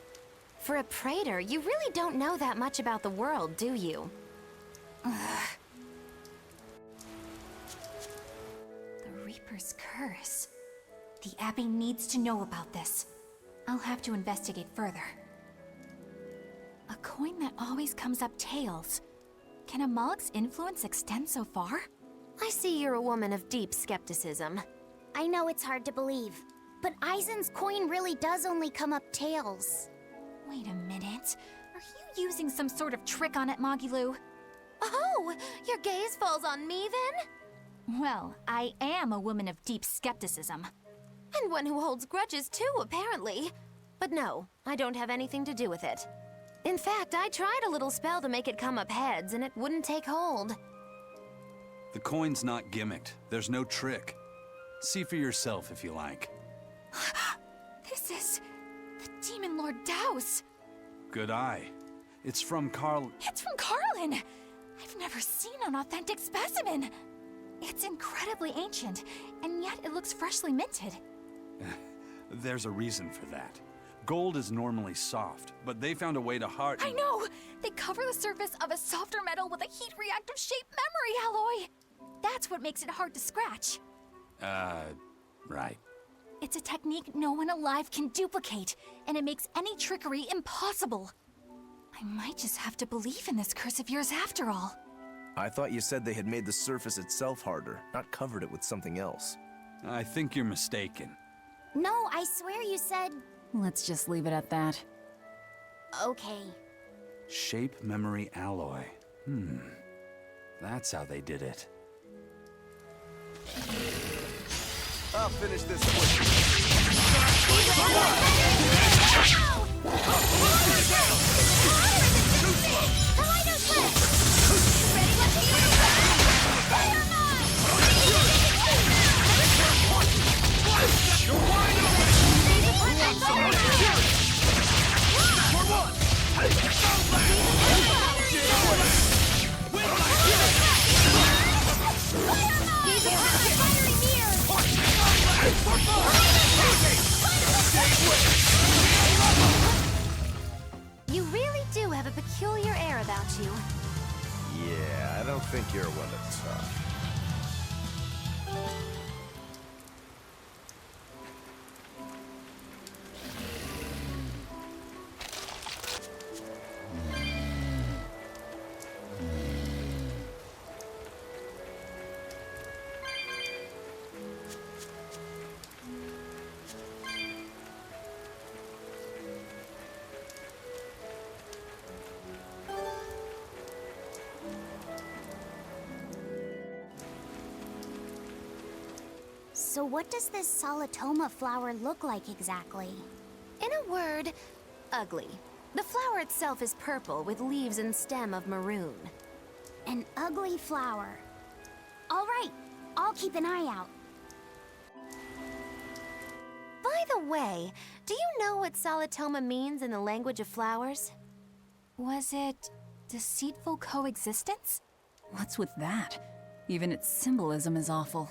For a praetor, you really don't know that much about the world, do you? Ugh. The Reaper's curse. The Abbey needs to know about this. I'll have to investigate further. A coin that always comes up tails. Can a Mog's influence extend so far? I see you're a woman of deep skepticism. I know it's hard to believe, but Eisen's coin really does only come up tails. Wait a minute. Are you using some sort of trick on it, Magilu? Oh, your gaze falls on me then? Well, I am a woman of deep skepticism. And one who holds grudges too, apparently. But no, I don't have anything to do with it. In fact, I tried a little spell to make it come up heads, and it wouldn't take hold. The coin's not gimmicked. There's no trick. See for yourself if you like. This is the Demon Lord Daos. Good eye. It's from Carl... It's from Carlin! I've never seen an authentic specimen. It's incredibly ancient, and yet it looks freshly minted. There's a reason for that. Gold is normally soft, but they found a way to harden... I know! They cover the surface of a softer metal with a heat-reactive shape memory alloy! That's what makes it hard to scratch. Right. It's a technique no one alive can duplicate, and it makes any trickery impossible. I might just have to believe in this curse of yours after all. I thought you said they had made the surface itself harder, not covered it with something else. I think you're mistaken. No, I swear you said... Let's just leave it at that. Okay. Shape memory alloy. That's how they did it. I'll finish this quick. You really do have a peculiar air about you. Yeah, I don't think you're one to talk. So what does this Solitoma flower look like exactly? In a word, ugly. The flower itself is purple with leaves and stem of maroon. An ugly flower. All right, I'll keep an eye out. By the way, do you know what Solitoma means in the language of flowers? Was it deceitful coexistence? What's with that? Even its symbolism is awful.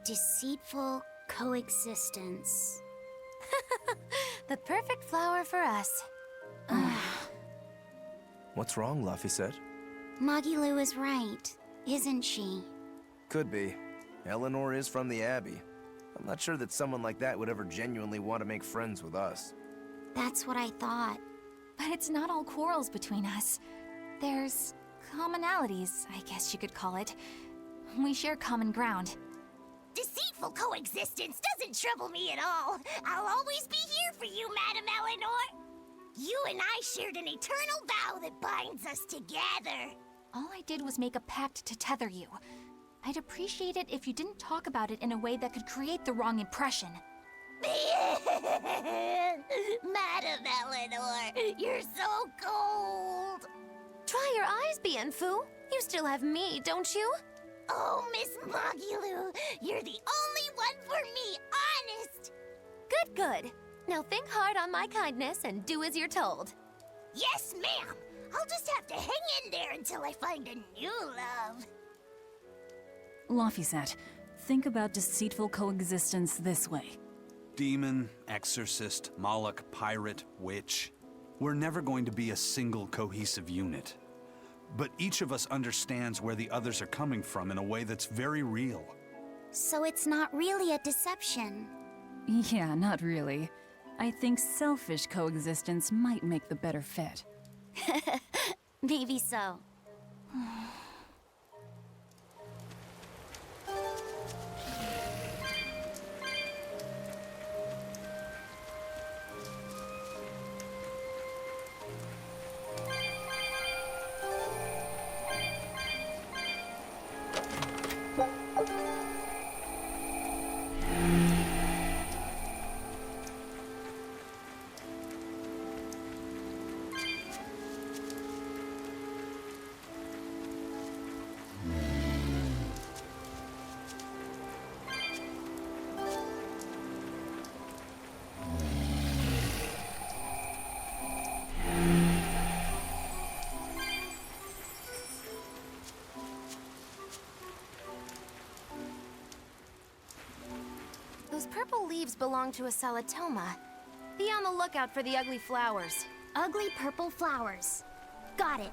Deceitful coexistence. The perfect flower for us. What's wrong, Laphicet? Magilu is right, isn't she? Could be. Eleanor is from the Abbey. I'm not sure that someone like that would ever genuinely want to make friends with us. That's what I thought. But it's not all quarrels between us. There's commonalities, I guess you could call it. We share common ground. Deceitful coexistence doesn't trouble me at all. I'll always be here for you, Madam Eleanor. You and I shared an eternal vow that binds us together. All I did was make a pact to tether you. I'd appreciate it if you didn't talk about it in a way that could create the wrong impression. Madam Eleanor, you're so cold. Try your eyes, Bienfu. You still have me, don't you? Oh, Miss Magilu, you're the only one for me, honest! Good, good. Now think hard on my kindness and do as you're told. Yes, ma'am. I'll just have to hang in there until I find a new love. Laphicet, think about deceitful coexistence this way. Demon, exorcist, Moloch, pirate, witch. We're never going to be a single cohesive unit. But each of us understands where the others are coming from in a way that's very real. So it's not really a deception. Yeah, not really. I think selfish coexistence might make the better fit. Maybe so. Those purple leaves belong to a salatoma. Be on the lookout for the ugly flowers. Ugly purple flowers. Got it.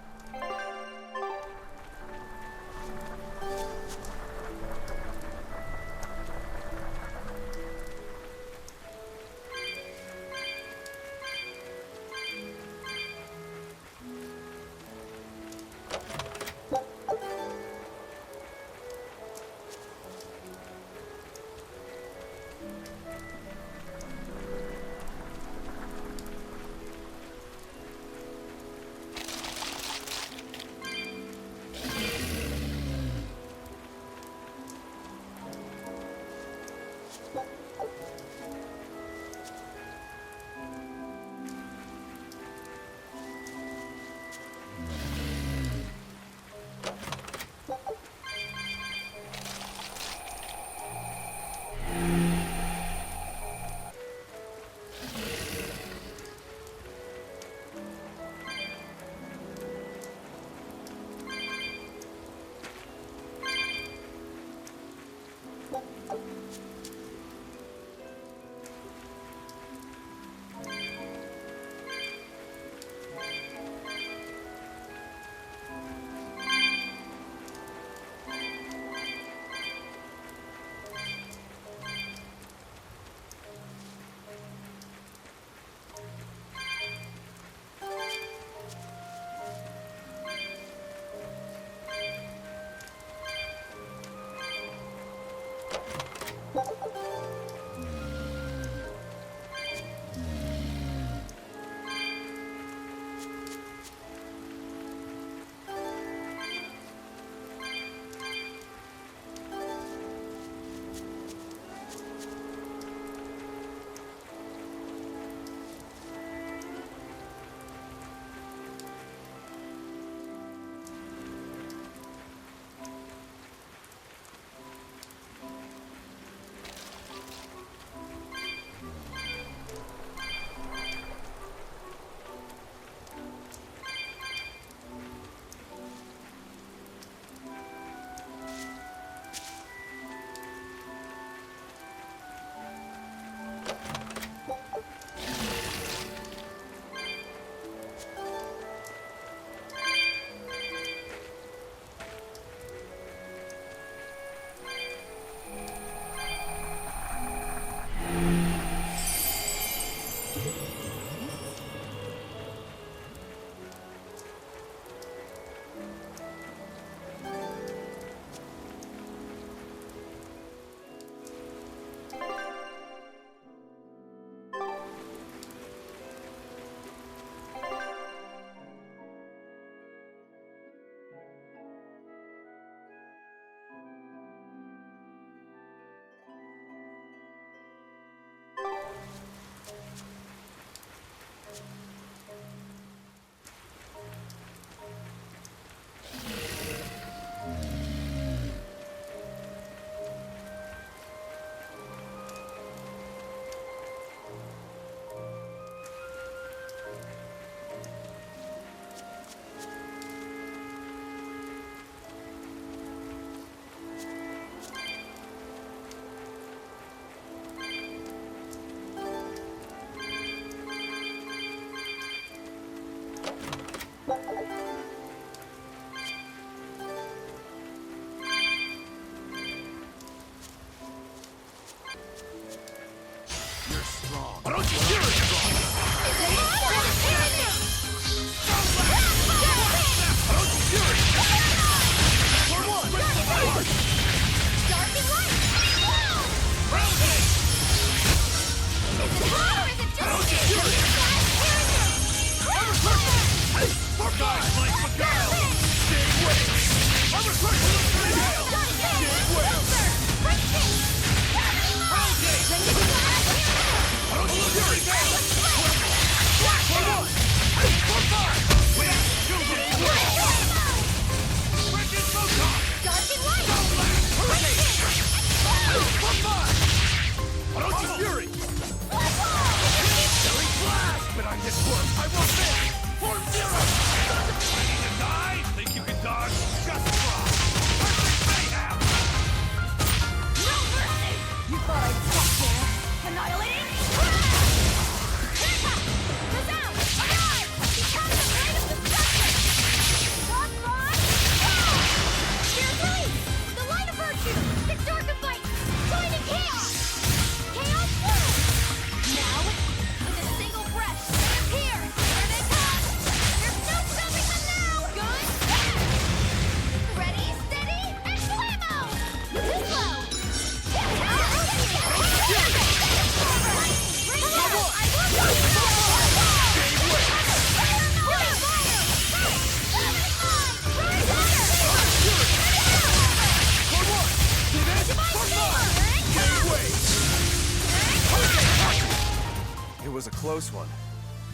It was a close one,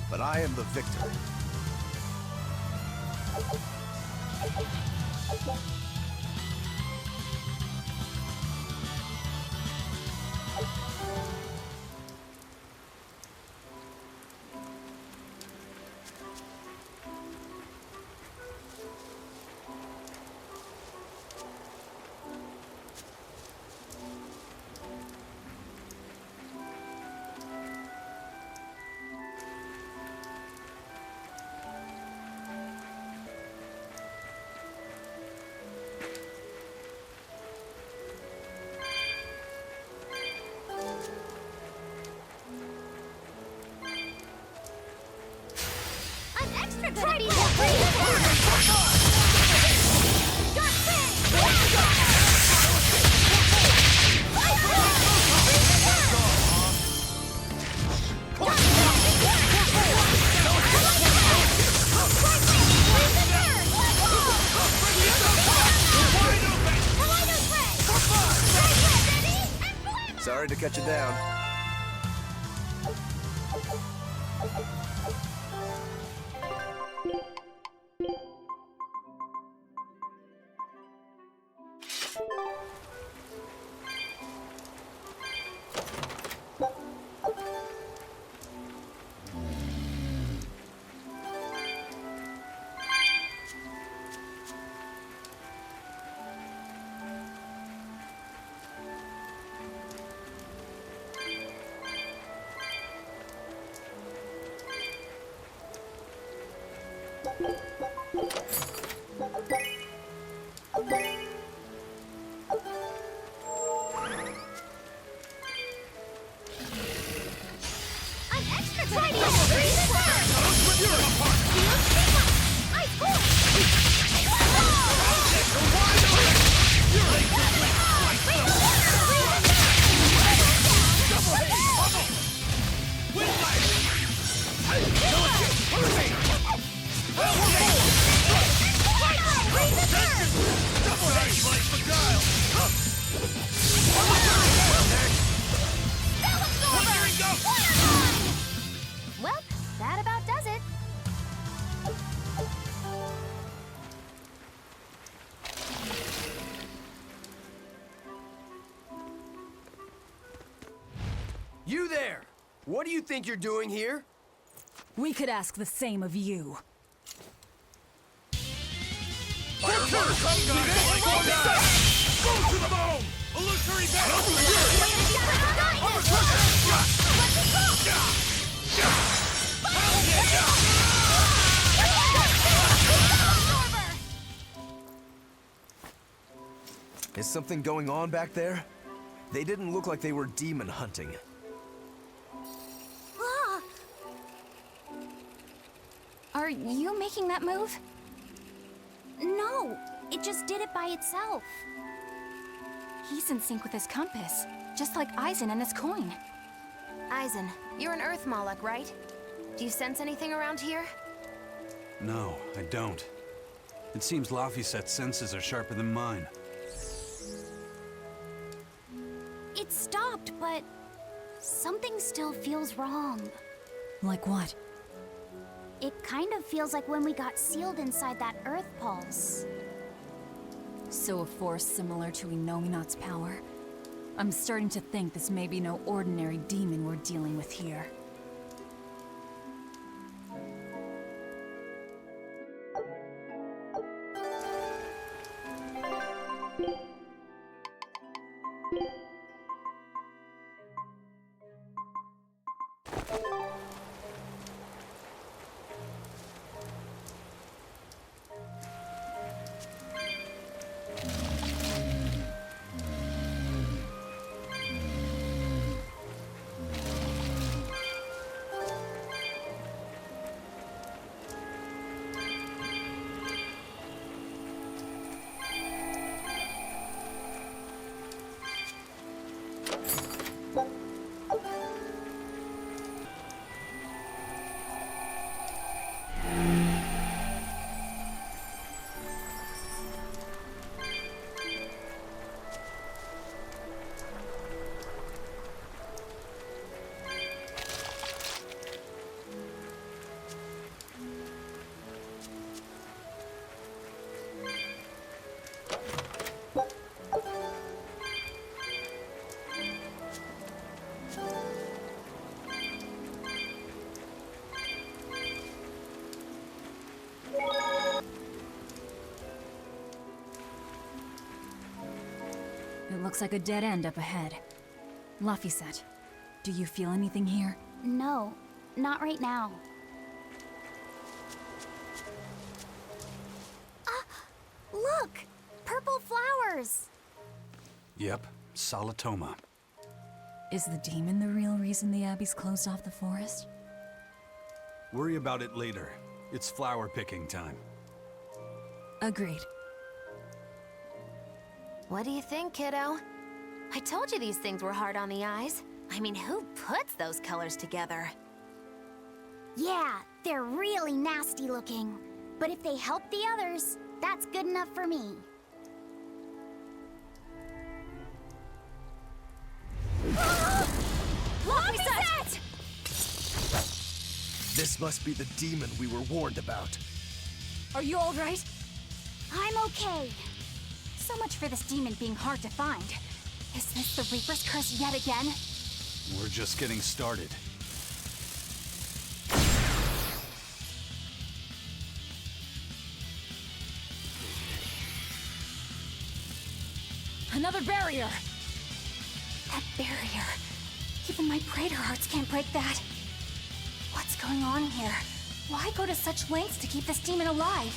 but I am the victor. Try to Sorry to cut you down. Well, that about does it. You there! What do you think you're doing here? We could ask the same of you. Fireworks! Go to the bone! Illusory battle! Is something going on back there? They didn't look like they were demon hunting. Ah! Are you making that move? No, it just did it by itself. He's in sync with his compass, just like Eisen and his coin. Eisen, you're an Earth Moloch, right? Do you sense anything around here? No, I don't. It seems Laphicet's senses are sharper than mine. It stopped, but something still feels wrong. Like what? It kind of feels like when we got sealed inside that Earth Pulse. So a force similar to Inominat's power? I'm starting to think this may be no ordinary demon we're dealing with here. It looks like a dead end up ahead. Laphicet, do you feel anything here? No, not right now. Look! Purple flowers! Yep, Salatoma. Is the demon the real reason the Abbey's closed off the forest? Worry about it later. It's flower picking time. Agreed. What do you think, kiddo? I told you these things were hard on the eyes. I mean, who puts those colors together? Yeah, they're really nasty looking. But if they help the others, that's good enough for me. Laphicet! This must be the demon we were warned about. Are you all right? I'm okay. So much for this demon being hard to find. Is this the Reaper's curse yet again? We're just getting started. Another barrier! That barrier. Even my Praetor hearts can't break that. What's going on here? Why go to such lengths to keep this demon alive?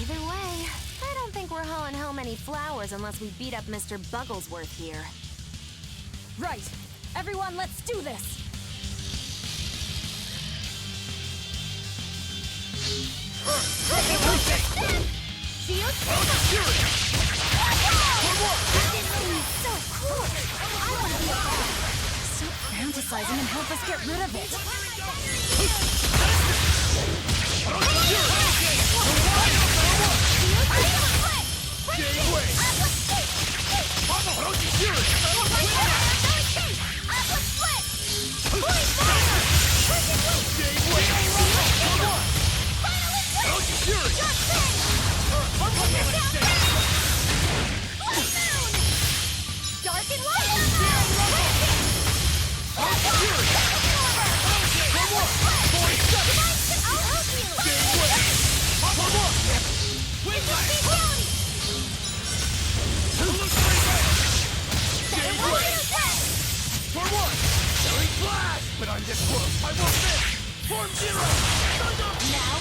Either way, I don't think we're hauling home any flowers unless we beat up Mr. Bugglesworth here. Right! Everyone, let's do this! Stop fantasizing and help us get rid of it! Dark and light! But I'm this close, I won't miss! Form zero! Now,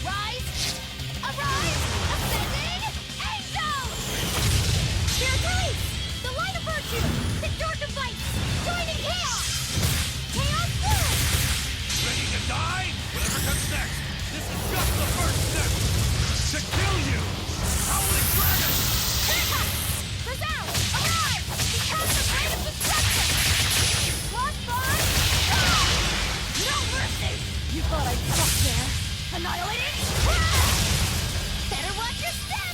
rise, arise, ascending, angel! Here it is! The light of virtue! The dark of vice! Joining chaos! Chaos Blue! Ready to die? Whatever comes next, this is just the first step! To kill you! Howling Dragon! Resound! Arise! Become the blade of destruction! Lost Bond! No mercy! You thought I'd stop there? Annihilating! Better watch your step!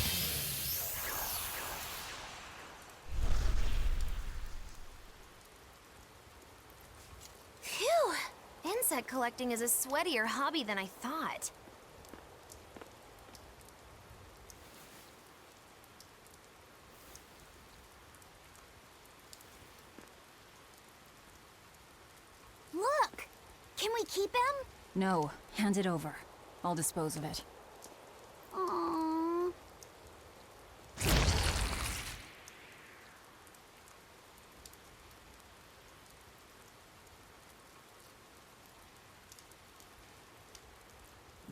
Phew! Insect collecting is a sweatier hobby than I thought. Look! Can we keep him? No, hand it over. I'll dispose of it. Aww.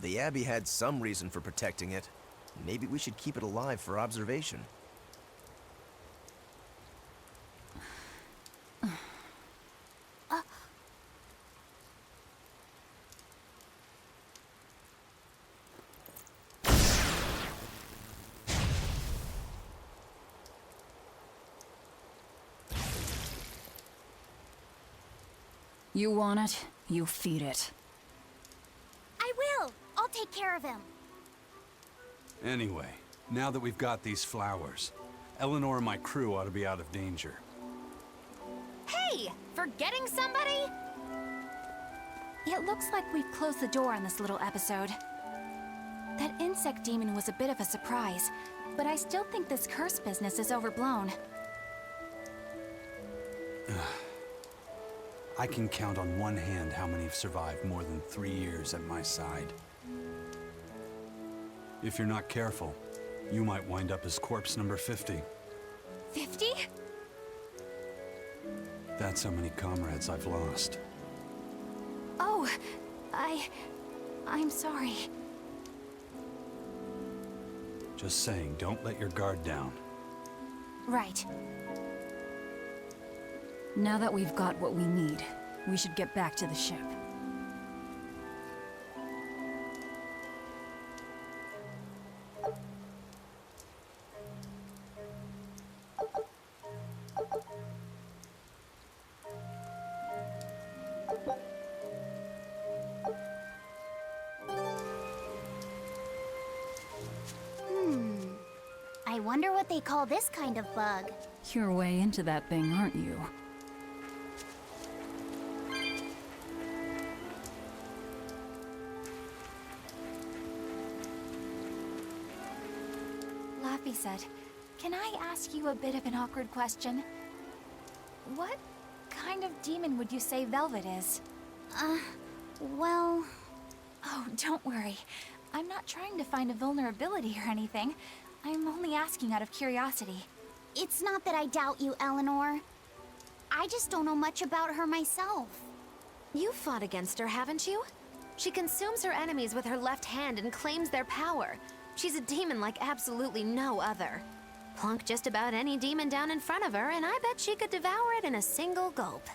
The Abbey had some reason for protecting it. Maybe we should keep it alive for observation. You want it, you feed it. I will! I'll take care of him. Anyway, now that we've got these flowers, Eleanor and my crew ought to be out of danger. Hey! Forgetting somebody? It looks like we've closed the door on this little episode. That insect demon was a bit of a surprise, but I still think this curse business is overblown. I can count on one hand how many have survived more than 3 years at my side. If you're not careful, you might wind up as corpse number 50. 50? That's how many comrades I've lost. Oh, I'm sorry. Just saying, don't let your guard down. Right. Now that we've got what we need, we should get back to the ship. I wonder what they call this kind of bug. You're way into that thing, aren't you? Laffy said, "Can I ask you a bit of an awkward question? What kind of demon would you say Velvet is?" Well... Oh, don't worry. I'm not trying to find a vulnerability or anything. I'm only asking out of curiosity. It's not that I doubt you, Eleanor. I just don't know much about her myself. You've fought against her, haven't you? She consumes her enemies with her left hand and claims their power. She's a demon like absolutely no other. Plunk just about any demon down in front of her, and I bet she could devour it in a single gulp.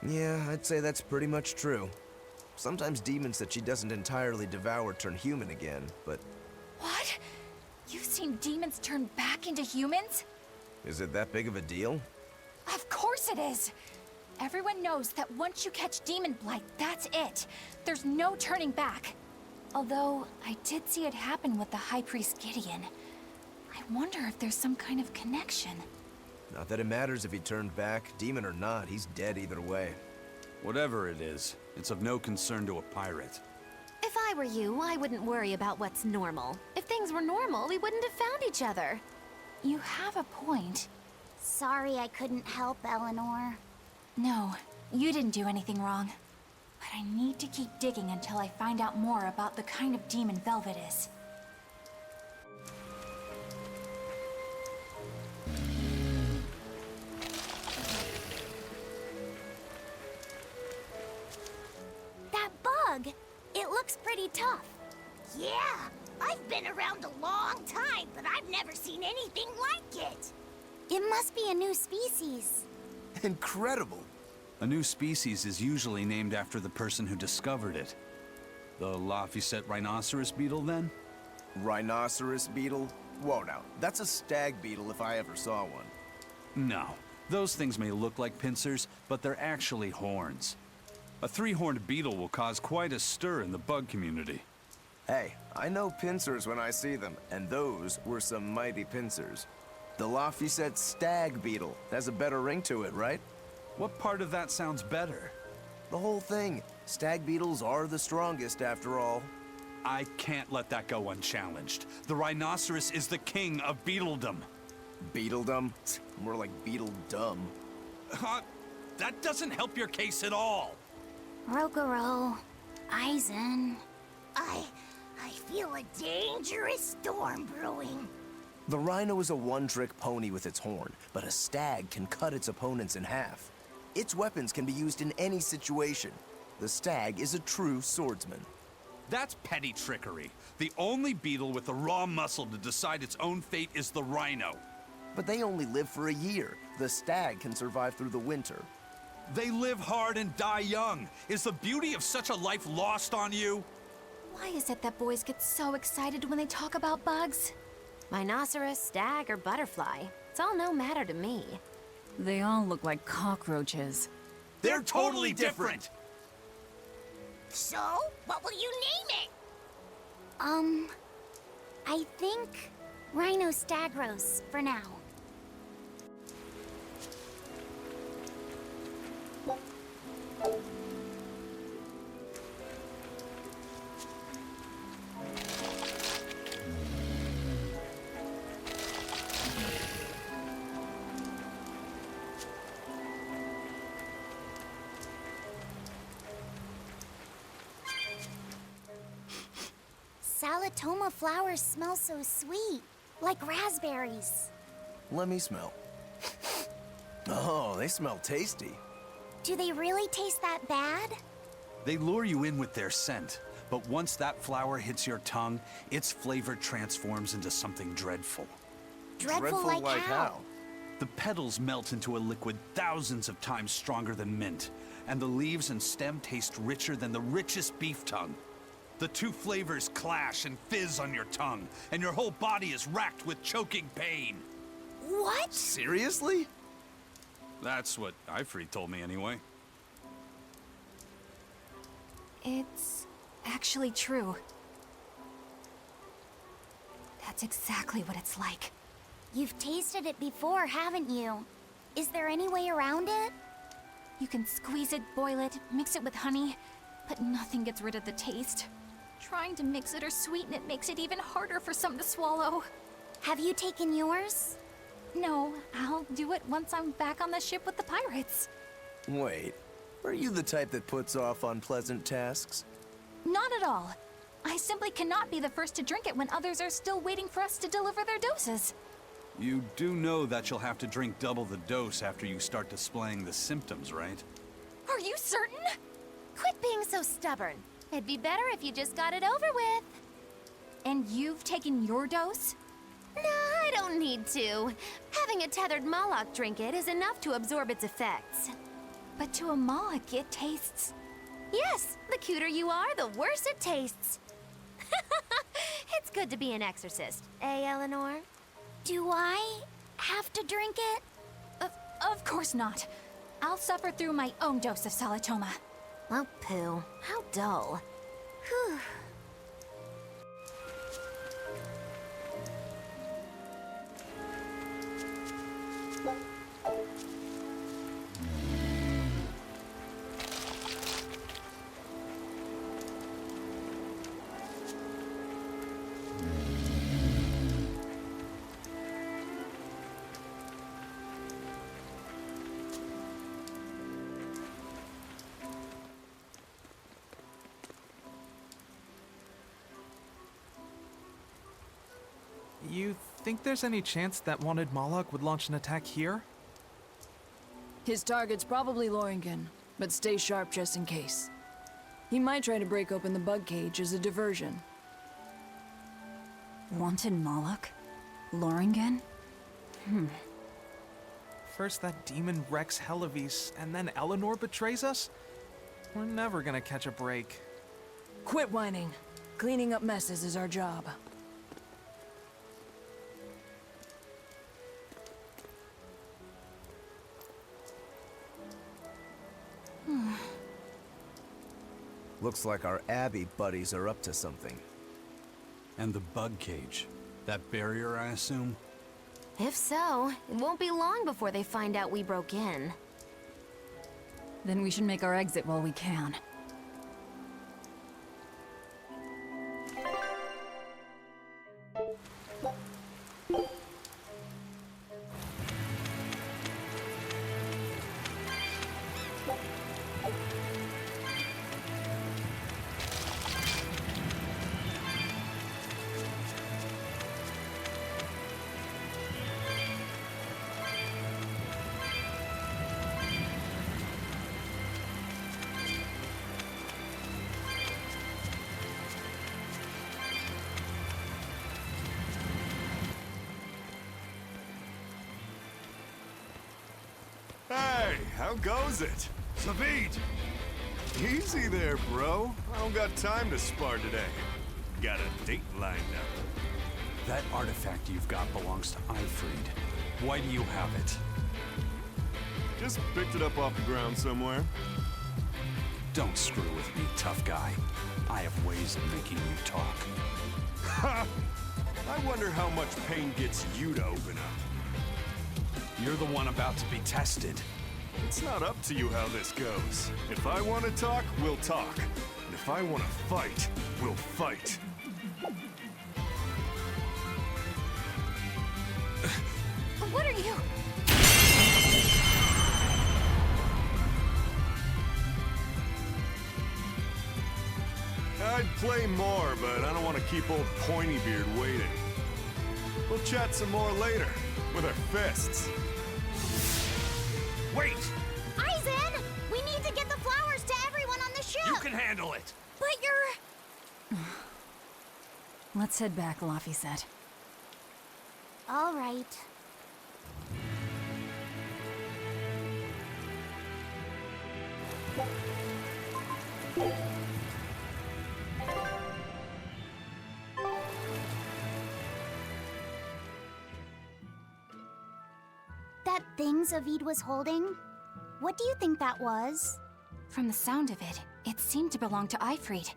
Yeah, I'd say that's pretty much true. Sometimes demons that she doesn't entirely devour turn human again, but... What? You've seen demons turn back into humans? Is it that big of a deal? Of course it is! Everyone knows that once you catch demon blight, that's it. There's no turning back. Although, I did see it happen with the High Priest Gideon. I wonder if there's some kind of connection. Not that it matters if he turned back, demon or not, he's dead either way. Whatever it is, it's of no concern to a pirate. If I were you, I wouldn't worry about what's normal. If things were normal, we wouldn't have found each other. You have a point. Sorry I couldn't help, Eleanor. No, you didn't do anything wrong. But I need to keep digging until I find out more about the kind of demon Velvet is. That bug! It looks pretty tough. Yeah, I've been around a long time, but I've never seen anything like it. It must be a new species. Incredible! A new species is usually named after the person who discovered it. The Laphicet rhinoceros beetle, then? Rhinoceros beetle? Whoa now, that's a stag beetle if I ever saw one. No. Those things may look like pincers, but they're actually horns. A three-horned beetle will cause quite a stir in the bug community. Hey, I know pincers when I see them, and those were some mighty pincers. The Laphicet stag beetle has a better ring to it, right? What part of that sounds better? The whole thing. Stag beetles are the strongest, after all. I can't let that go unchallenged. The rhinoceros is the king of beetledom. Beetledom? More like beetle dumb. That doesn't help your case at all. Rokuro, Aizen. I feel a dangerous storm brewing. The Rhino is a one-trick pony with its horn, but a stag can cut its opponents in half. Its weapons can be used in any situation. The stag is a true swordsman. That's petty trickery. The only beetle with the raw muscle to decide its own fate is the Rhino. But they only live for a year. The stag can survive through the winter. They live hard and die young. Is the beauty of such a life lost on you? Why is it that boys get so excited when they talk about bugs? Rhinoceros, stag, or butterfly. It's all no matter to me. They all look like cockroaches. They're totally different! So, what will you name it? I think Rhino-Stagros for now. Salatoma flowers smell so sweet, like raspberries. Let me smell. Oh, they smell tasty. Do they really taste that bad? They lure you in with their scent, but once that flower hits your tongue, its flavor transforms into something dreadful. Dreadful like how? The petals melt into a liquid thousands of times stronger than mint, and the leaves and stem taste richer than the richest beef tongue. The two flavors clash and fizz on your tongue, and your whole body is racked with choking pain. What? Seriously? That's what Ifrit told me anyway. It's actually true. That's exactly what it's like. You've tasted it before, haven't you? Is there any way around it? You can squeeze it, boil it, mix it with honey, but nothing gets rid of the taste. Trying to mix it or sweeten it makes it even harder for some to swallow. Have you taken yours? No, I'll do it once I'm back on the ship with the pirates. Wait, are you the type that puts off unpleasant tasks? Not at all. I simply cannot be the first to drink it when others are still waiting for us to deliver their doses. You do know that you'll have to drink double the dose after you start displaying the symptoms, right? Are you certain? Quit being so stubborn. It'd be better if you just got it over with. And you've taken your dose? No, I don't need to. Having a tethered Moloch drink it is enough to absorb its effects. But to a Moloch, it tastes... Yes, the cuter you are, the worse it tastes. It's good to be an exorcist, eh, Eleanor? Do I have to drink it? Of course not. I'll suffer through my own dose of Salatoma. Oh, pooh. How dull. Whew. You think there's any chance that wanted Moloch would launch an attack here? His target's probably Loringen, but stay sharp just in case. He might try to break open the bug cage as a diversion. Wanted Moloch? Loringen? First that demon wrecks Helavis, and then Eleanor betrays us? We're never gonna catch a break. Quit whining. Cleaning up messes is our job. Looks like our Abbey buddies are up to something. And the bug cage. That barrier, I assume? If so, it won't be long before they find out we broke in. Then we should make our exit while we can. Hey, how goes it? Zavied! Easy there, bro. I don't got time to spar today. Got a date lined up. That artifact you've got belongs to Ifried. Why do you have it? Just picked it up off the ground somewhere. Don't screw with me, tough guy. I have ways of making you talk. Ha! I wonder how much pain gets you to open up. You're the one about to be tested. It's not up to you how this goes. If I want to talk, we'll talk. And if I want to fight, we'll fight. What are you? I'd play more, but I don't want to keep old Pointybeard waiting. We'll chat some more later, with our fists. Wait! Aizen! We need to get the flowers to everyone on the ship! You can handle it! But you're... Let's head back, Laffy said. All right. That thing Zavied was holding? What do you think that was? From the sound of it, it seemed to belong to Ifried.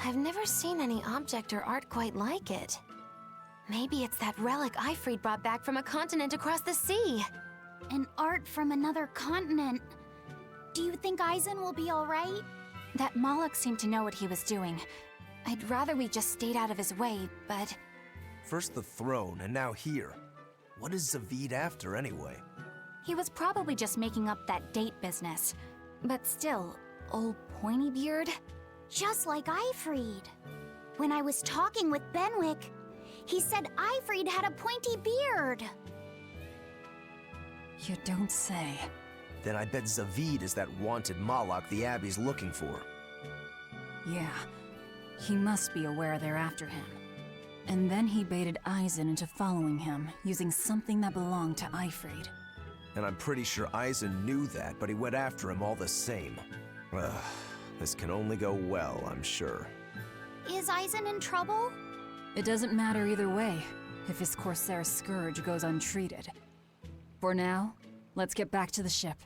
I've never seen any object or art quite like it. Maybe it's that relic Ifried brought back from a continent across the sea. An art from another continent. Do you think Aizen will be all right? That Moloch seemed to know what he was doing. I'd rather we just stayed out of his way, but... First the throne, and now here. What is Zavied after, anyway? He was probably just making up that date business. But still, old Pointybeard? Just like Ifried. When I was talking with Benwick, he said Ifried had a pointy beard. You don't say. Then I bet Zavied is that wanted Moloch the Abbey's looking for. Yeah. He must be aware they're after him. And then he baited Aizen into following him, using something that belonged to Ifried. And I'm pretty sure Aizen knew that, but he went after him all the same. Ugh, this can only go well, I'm sure. Is Aizen in trouble? It doesn't matter either way, if his Corsair scourge goes untreated. For now, let's get back to the ship.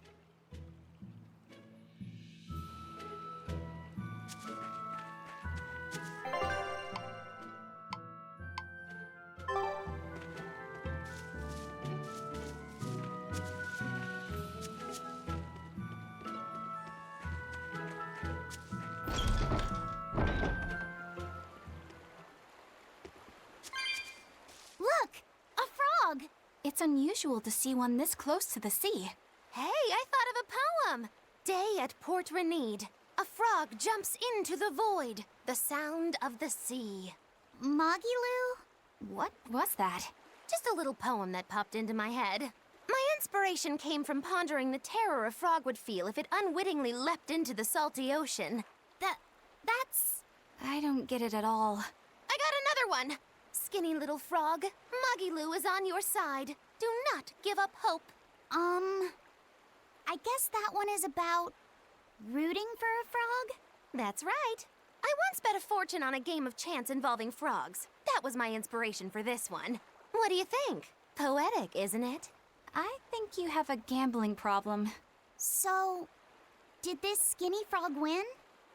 Look! A frog! It's unusual to see one this close to the sea. Hey, I thought of a poem! Day at Port Renede. A frog jumps into the void. The sound of the sea. Magilu? What was that? Just a little poem that popped into my head. My inspiration came from pondering the terror a frog would feel if it unwittingly leapt into the salty ocean. That's... I don't get it at all. I got another one! Skinny little frog, Magilu is on your side. Do not give up hope. I guess that one is about rooting for a frog? That's right. I once bet a fortune on a game of chance involving frogs. That was my inspiration for this one. What do you think? Poetic, isn't it? I think you have a gambling problem. So, did this skinny frog win?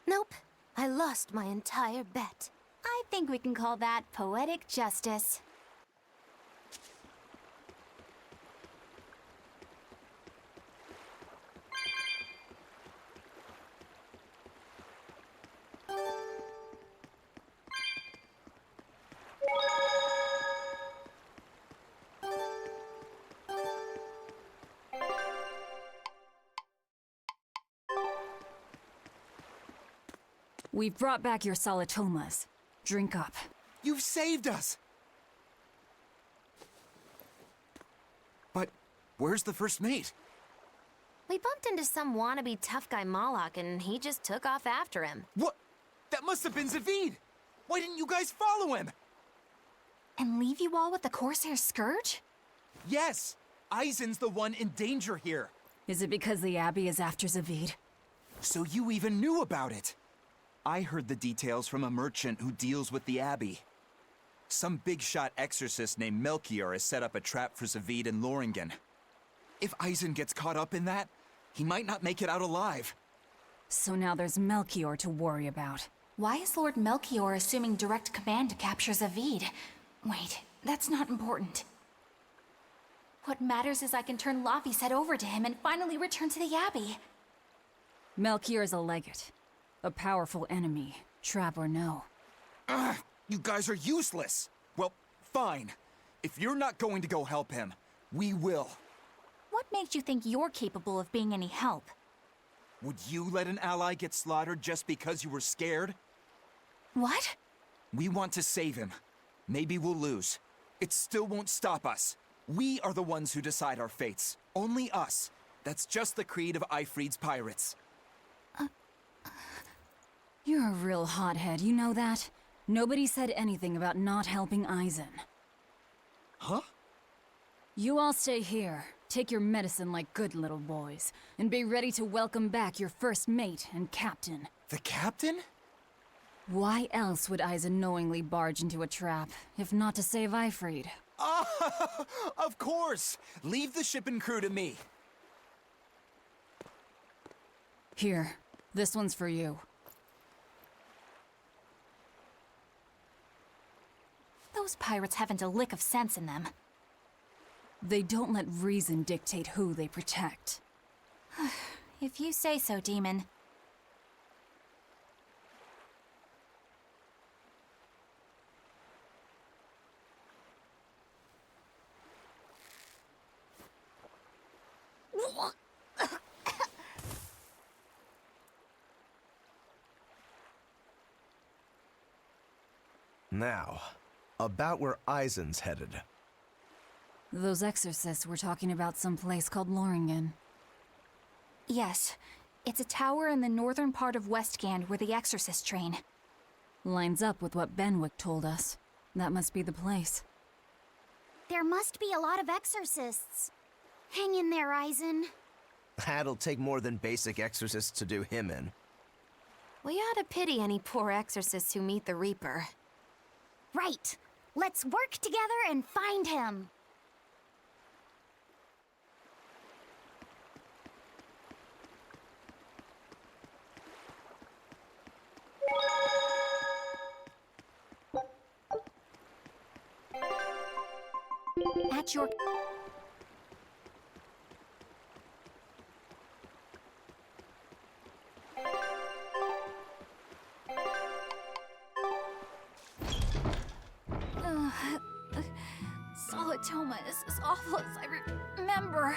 Nope. I lost my entire bet. I think we can call that poetic justice. We've brought back your solitomas. Drink up. You've saved us! But where's the first mate? We bumped into some wannabe tough guy Moloch, and he just took off after him. What? That must have been Zavied! Why didn't you guys follow him? And leave you all with the Corsair Scourge? Yes! Eisen's the one in danger here. Is it because the Abbey is after Zavied? So you even knew about it? I heard the details from a merchant who deals with the Abbey. Some big-shot exorcist named Melchior has set up a trap for Zavied and Loringen. If Eisen gets caught up in that, he might not make it out alive. So now there's Melchior to worry about. Why is Lord Melchior assuming direct command to capture Zavied? Wait, that's not important. What matters is I can turn Laufey's head over to him and finally return to the Abbey. Melchior is a legate. A powerful enemy, trap or no. Ugh, you guys are useless! Well, fine. If you're not going to go help him, we will. What makes you think you're capable of being any help? Would you let an ally get slaughtered just because you were scared? What? We want to save him. Maybe we'll lose. It still won't stop us. We are the ones who decide our fates. Only us. That's just the creed of Eifried's pirates. You're a real hothead, you know that? Nobody said anything about not helping Eisen. Huh? You all stay here, take your medicine like good little boys, and be ready to welcome back your first mate and captain. The captain? Why else would Eisen knowingly barge into a trap, if not to save Eifried? Ah, of course! Leave the ship and crew to me. Here, this one's for you. Those pirates haven't a lick of sense in them. They don't let reason dictate who they protect. If you say so, Demon. Now, about where Eisen's headed. Those exorcists were talking about some place called Loringen. Yes, it's a tower in the northern part of Westgand where the exorcists train. Lines up with what Benwick told us. That must be the place. There must be a lot of exorcists. Hang in there, Eisen. That'll take more than basic exorcists to do him in. We ought to pity any poor exorcists who meet the Reaper. Right. Let's work together and find him. At your... Solitoma is as awful as I remember.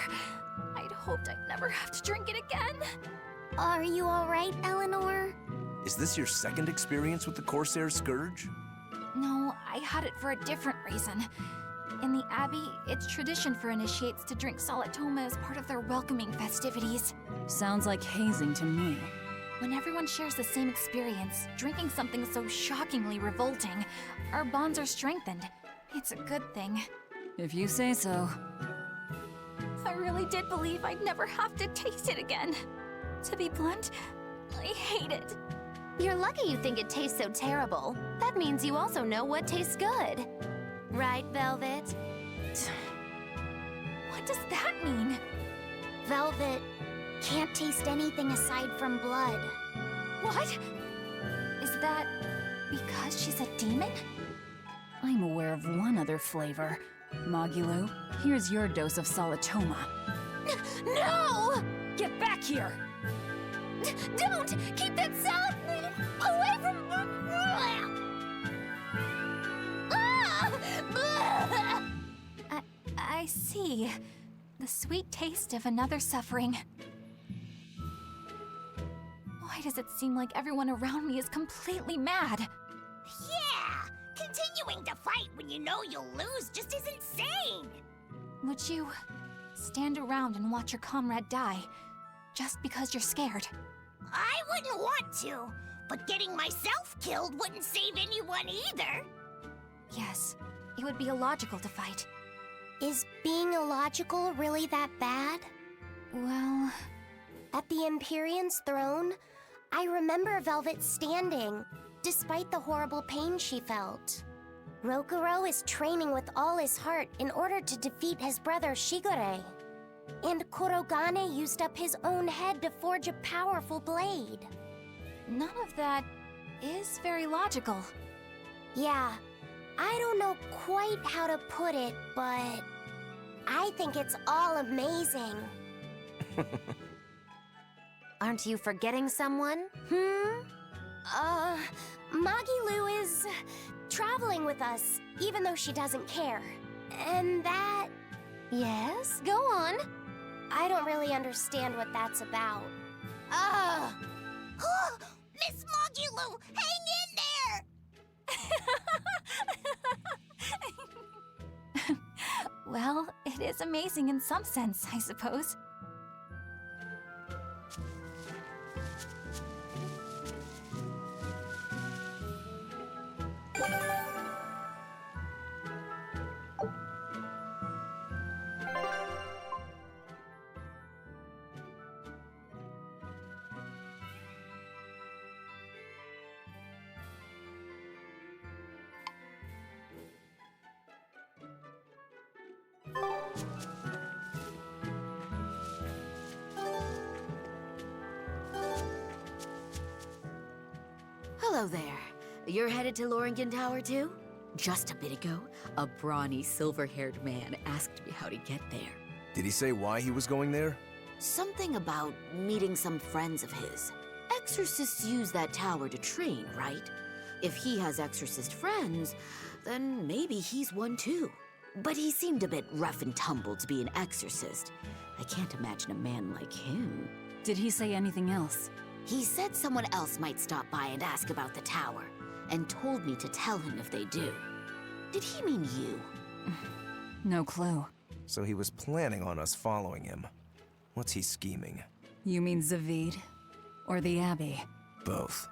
I'd hoped I'd never have to drink it again. Are you alright, Eleanor? Is this your second experience with the Corsair Scourge? No, I had it for a different reason. In the Abbey, it's tradition for initiates to drink Solitoma as part of their welcoming festivities. Sounds like hazing to me. When everyone shares the same experience, drinking something so shockingly revolting, our bonds are strengthened. It's a good thing. If you say so. I really did believe I'd never have to taste it again. To be blunt, I hate it. You're lucky you think it tastes so terrible. That means you also know what tastes good. Right, Velvet? What does that mean? Velvet can't taste anything aside from blood. What? Is that because she's a demon? I'm aware of one other flavor. Magulu, here's your dose of Solitoma. No! Get back here! Don't! Keep that salad away from... I see. The sweet taste of another suffering. Why does it seem like everyone around me is completely mad? Yeah! Continuing to fight when you know you'll lose just isn't sane! Would you stand around and watch your comrade die just because you're scared? I wouldn't want to, but getting myself killed wouldn't save anyone either. Yes, it would be illogical to fight. Is being illogical really that bad? Well... At the Empyrean's throne, I remember Velvet standing, despite the horrible pain she felt. Rokuro is training with all his heart in order to defeat his brother Shigure. And Kurogane used up his own head to forge a powerful blade. None of that is very logical. Yeah, I don't know quite how to put it, but I think it's all amazing. Aren't you forgetting someone? Magilu is traveling with us, even though she doesn't care. And that... Yes, go on. I don't really understand what that's about. Miss Magilu, hang in there! Well, it is amazing in some sense, I suppose. Hello there. You're headed to Loringen Tower too? Just a bit ago, a brawny, silver-haired man asked me how to get there. Did he say why he was going there? Something about meeting some friends of his. Exorcists use that tower to train, right? If he has exorcist friends, then maybe he's one too. But he seemed a bit rough and tumble to be an exorcist. I can't imagine a man like him. Did he say anything else? He said someone else might stop by and ask about the tower, and told me to tell him if they do. Did he mean you? No clue. So he was planning on us following him. What's he scheming? You mean Zavied? Or the Abbey? Both.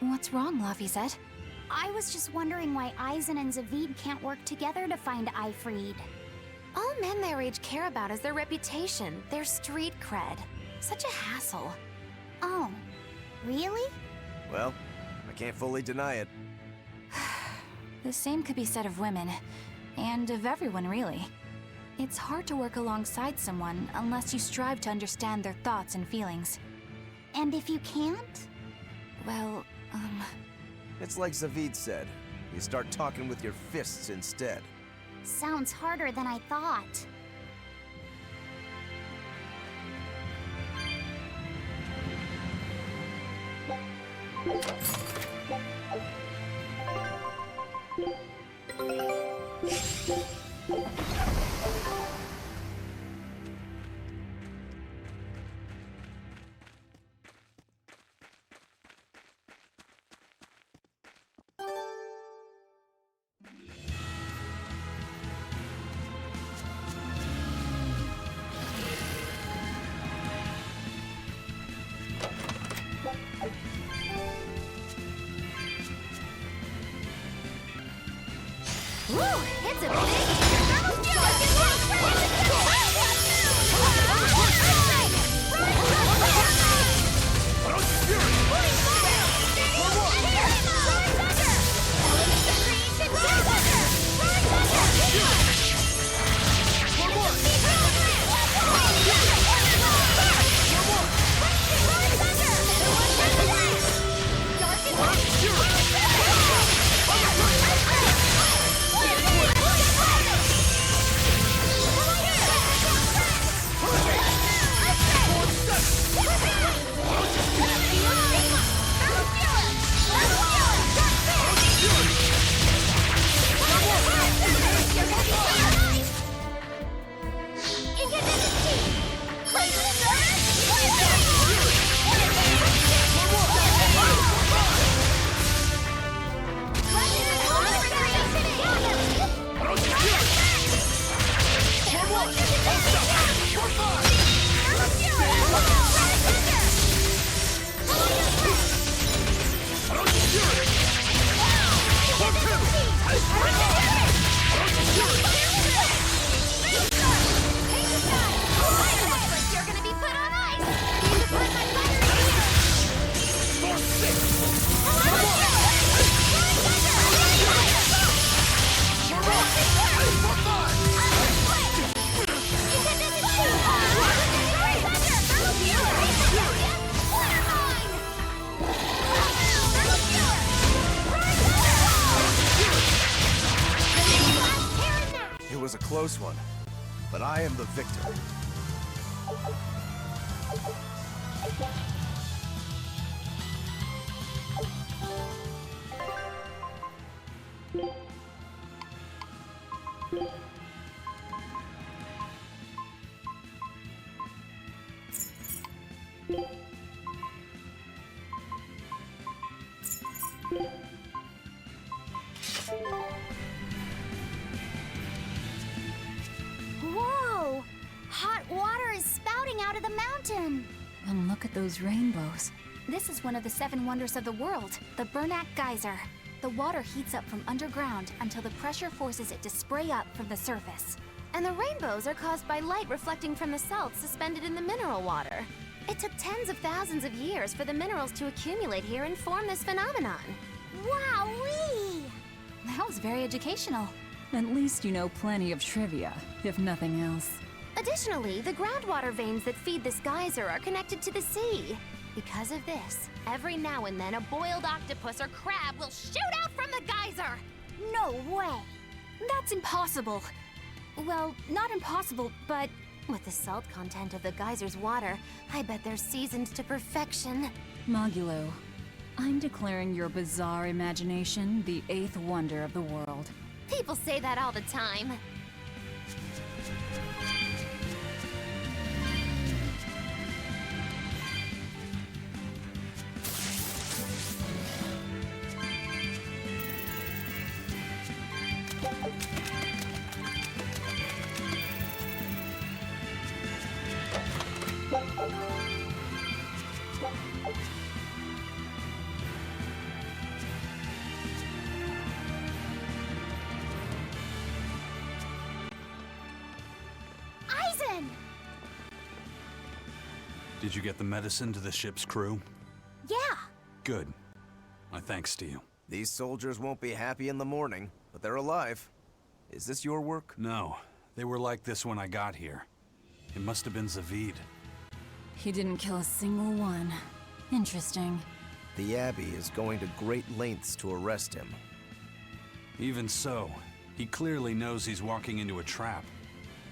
What's wrong, Laphicet? I was just wondering why Eisen and Zavied can't work together to find Ifried. All men their age care about is their reputation, their street cred. Such a hassle. Oh, really? Well, I can't fully deny it. The same could be said of women, and of everyone, really. It's hard to work alongside someone unless you strive to understand their thoughts and feelings. And if you can't? Well, It's like Zavied said. You start talking with your fists instead. Sounds harder than I thought. Woo! It's a big... It was a close one, but I am the victor. Whoa! Hot water is spouting out of the mountain! and look at those rainbows. This is one of the 7 wonders of the world, the Bernak Geyser. The water heats up from underground until the pressure forces it to spray up from the surface. And the rainbows are caused by light reflecting from the salts suspended in the mineral water. It took tens of thousands of years for the minerals to accumulate here and form this phenomenon. Wowee! That was very educational. At least you know plenty of trivia, if nothing else. Additionally, the groundwater veins that feed this geyser are connected to the sea. Because of this, every now and then a boiled octopus or crab will shoot out from the geyser! No way! That's impossible. Well, not impossible, but with the salt content of the geyser's water, I bet they're seasoned to perfection. Mogulo, I'm declaring your bizarre imagination the 8th wonder of the world. People say that all the time. Did you get the medicine to the ship's crew? Yeah! Good. My thanks to you. These soldiers won't be happy in the morning, but they're alive. Is this your work? No. They were like this when I got here. It must have been Zavied. He didn't kill a single one. Interesting. The Abbey is going to great lengths to arrest him. Even so, he clearly knows he's walking into a trap.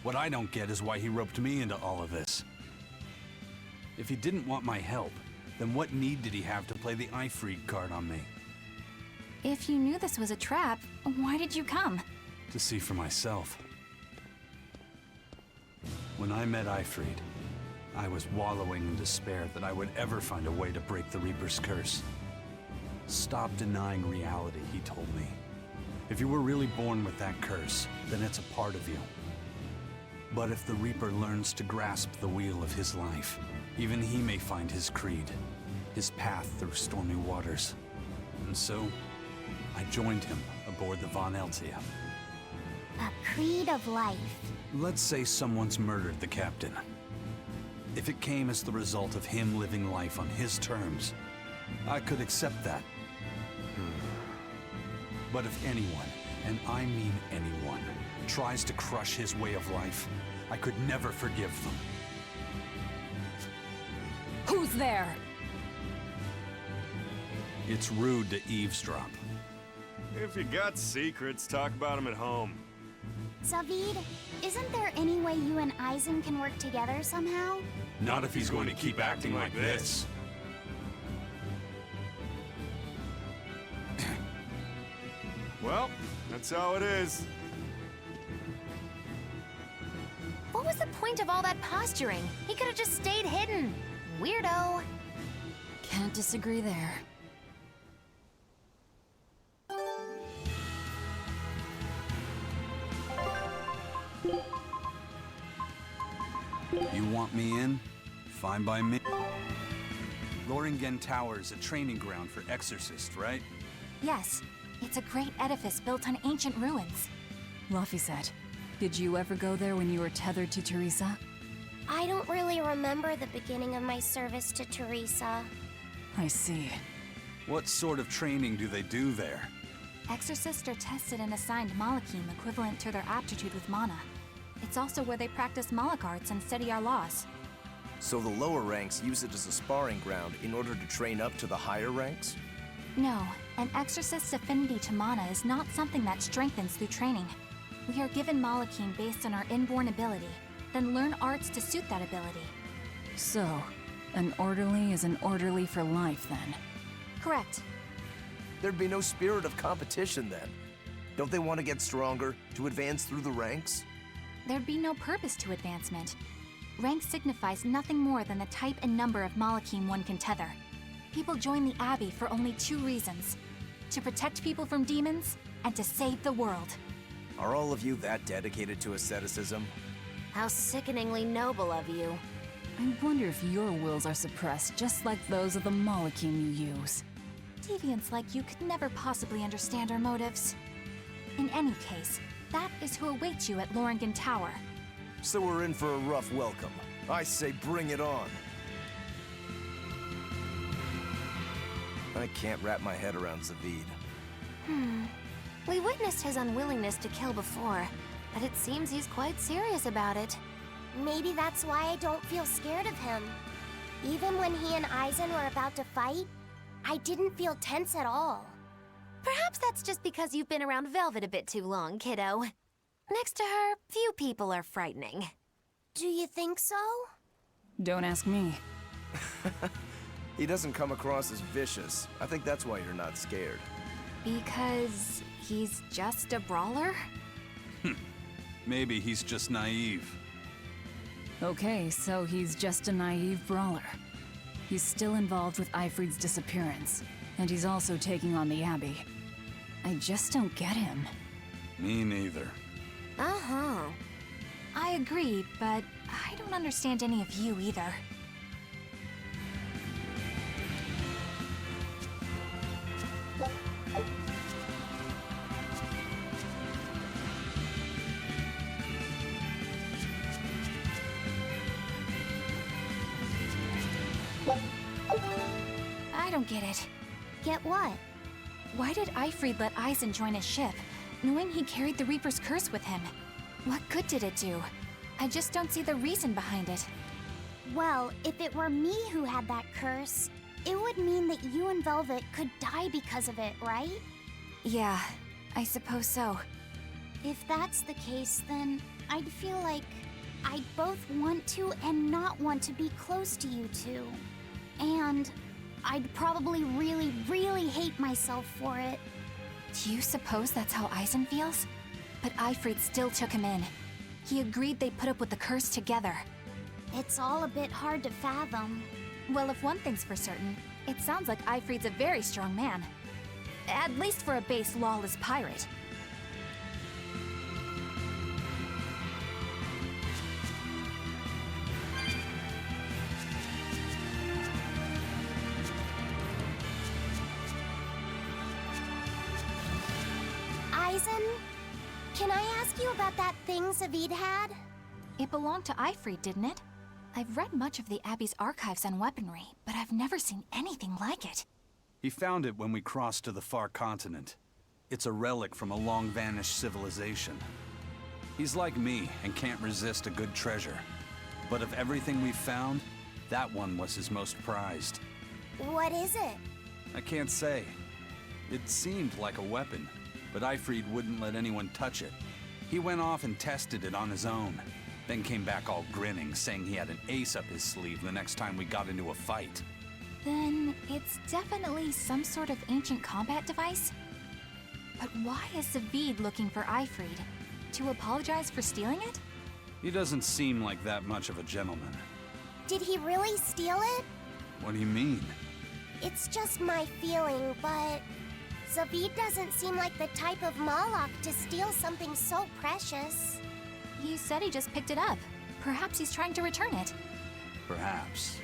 What I don't get is why he roped me into all of this. If he didn't want my help, then what need did he have to play the Ifrit card on me? If you knew this was a trap, why did you come? To see for myself. When I met Ifrit, I was wallowing in despair that I would ever find a way to break the Reaper's curse. Stop denying reality, he told me. If you were really born with that curse, then it's a part of you. But if the Reaper learns to grasp the wheel of his life, even he may find his creed, his path through stormy waters. And so, I joined him aboard the Von Eltia. A creed of life. Let's say someone's murdered the captain. If it came as the result of him living life on his terms, I could accept that. But if anyone, and I mean anyone, tries to crush his way of life, I could never forgive them. Who's there? It's rude to eavesdrop. If you got secrets, talk about them at home. Zavied, isn't there any way you and Eisen can work together somehow? Not if he's going to keep acting like this. Well, that's how it is. What was the point of all that posturing? He could have just stayed hidden. Weirdo. Can't disagree there. You want me in? Fine by me. Loringen Tower is a training ground for exorcists, right? Yes, it's a great edifice built on ancient ruins. Laphicet, did you ever go there when you were tethered to Teresa? I don't really remember the beginning of my service to Teresa. I see. What sort of training do they do there? Exorcists are tested and assigned Malachim equivalent to their aptitude with mana. It's also where they practice Malak arts and study our laws. So the lower ranks use it as a sparring ground in order to train up to the higher ranks? No, an exorcist's affinity to mana is not something that strengthens through training. We are given Malachim based on our inborn ability, then learn arts to suit that ability. So, an orderly is an orderly for life, then? Correct. There'd be no spirit of competition then. Don't they want to get stronger, to advance through the ranks? There'd be no purpose to advancement. Rank signifies nothing more than the type and number of Malachim one can tether. People join the Abbey for only two reasons: to protect people from demons, and to save the world. Are all of you that dedicated to asceticism? How sickeningly noble of you. I wonder if your wills are suppressed just like those of the Malachim you use. Deviants like you could never possibly understand our motives. In any case, that is who awaits you at Loringen Tower. So we're in for a rough welcome. I say bring it on. I can't wrap my head around Zavied. We witnessed his unwillingness to kill before, but it seems he's quite serious about it. Maybe that's why I don't feel scared of him. Even when he and Eisen were about to fight, I didn't feel tense at all. Perhaps that's just because you've been around Velvet a bit too long, kiddo. Next to her, few people are frightening. Do you think so? Don't ask me. He doesn't come across as vicious. I think that's why you're not scared. Because he's just a brawler? Maybe he's just naive. Okay, so he's just a naive brawler. He's still involved with Ifrit's disappearance, and he's also taking on the Abbey. I just don't get him. Me neither. Uh-huh. I agree, but I don't understand any of you either. I don't get it. Get what? Why did Ifrit let Eisen join his ship, knowing he carried the Reaper's curse with him? What good did it do? I just don't see the reason behind it. Well, if it were me who had that curse, it would mean that you and Velvet could die because of it, right? Yeah, I suppose so. If that's the case, then I'd feel like I'd both want to and not want to be close to you two. And I'd probably really, really hate myself for it. Do you suppose that's how Eisen feels? But Eifried still took him in. He agreed they'd put up with the curse together. It's all a bit hard to fathom. Well, if one thing's for certain, it sounds like Eifried's a very strong man. At least for a base lawless pirate. Eisen, can I ask you about that thing Zavied had? It belonged to Eifried, didn't it? I've read much of the Abbey's archives on weaponry, but I've never seen anything like it. He found it when we crossed to the far continent. It's a relic from a long-vanished civilization. He's like me and can't resist a good treasure. But of everything we've found, that one was his most prized. What is it? I can't say. It seemed like a weapon, but Eifried wouldn't let anyone touch it. He went off and tested it on his own, then came back all grinning, saying he had an ace up his sleeve the next time we got into a fight. Then it's definitely some sort of ancient combat device? But why is Zavied looking for Eifried? To apologize for stealing it? He doesn't seem like that much of a gentleman. Did he really steal it? What do you mean? It's just my feeling, but Zavied doesn't seem like the type of Moloch to steal something so precious. He said he just picked it up. Perhaps he's trying to return it. Perhaps.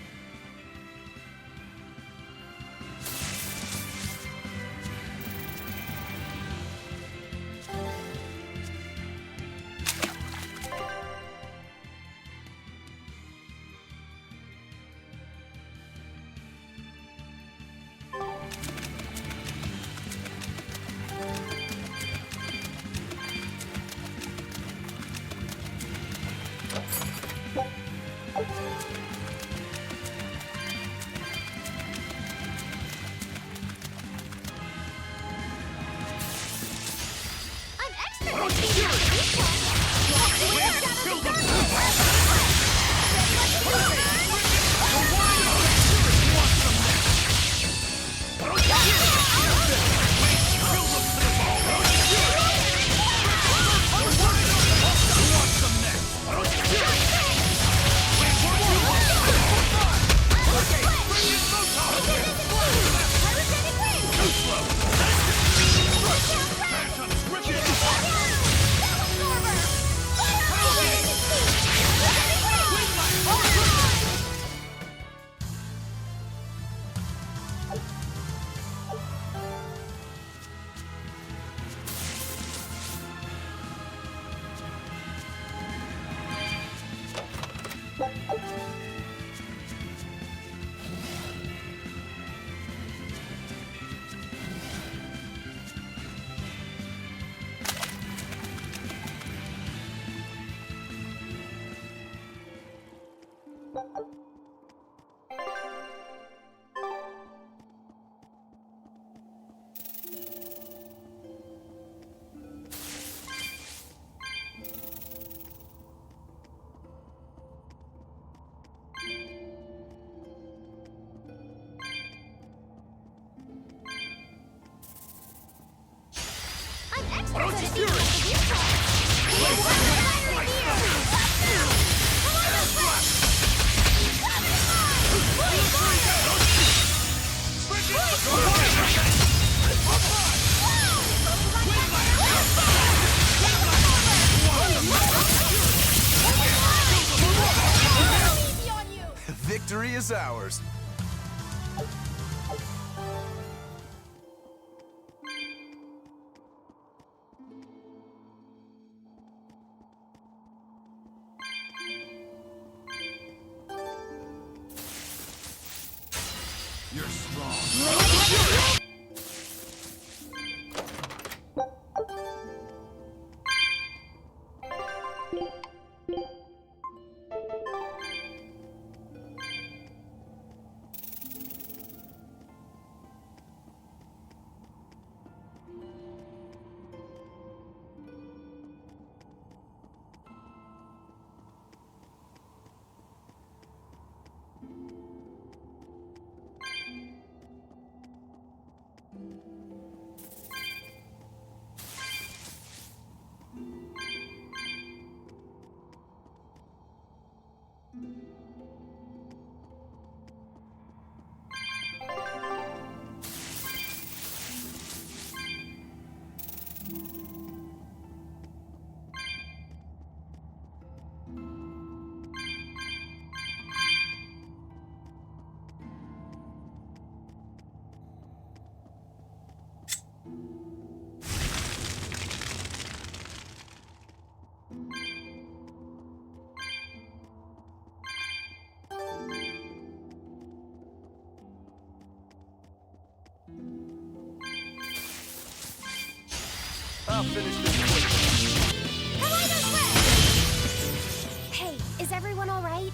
Victory is ours. You're strong. finish this quick. Hey, is everyone all right?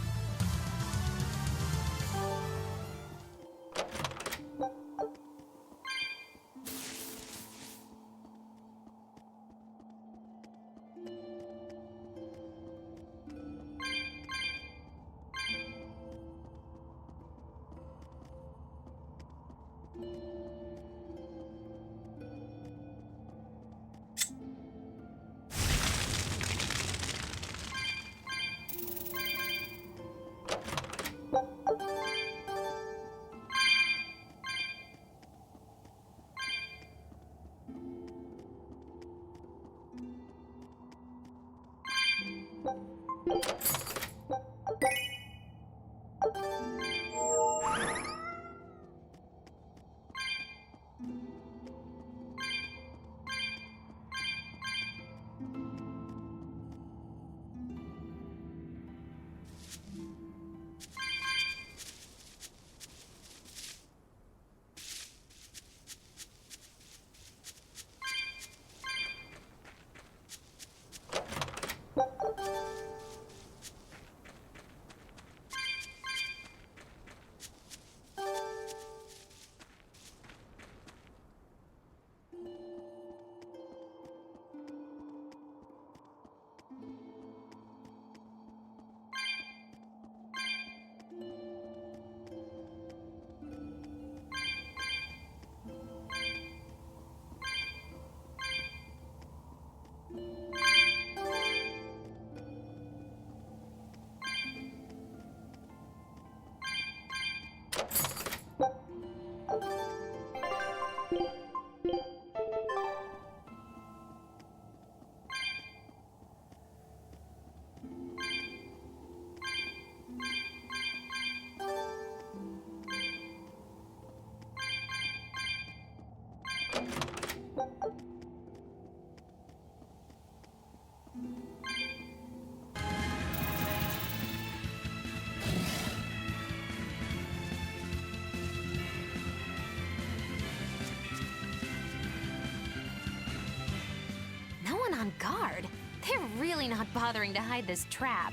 On guard. They're really not bothering to hide this trap.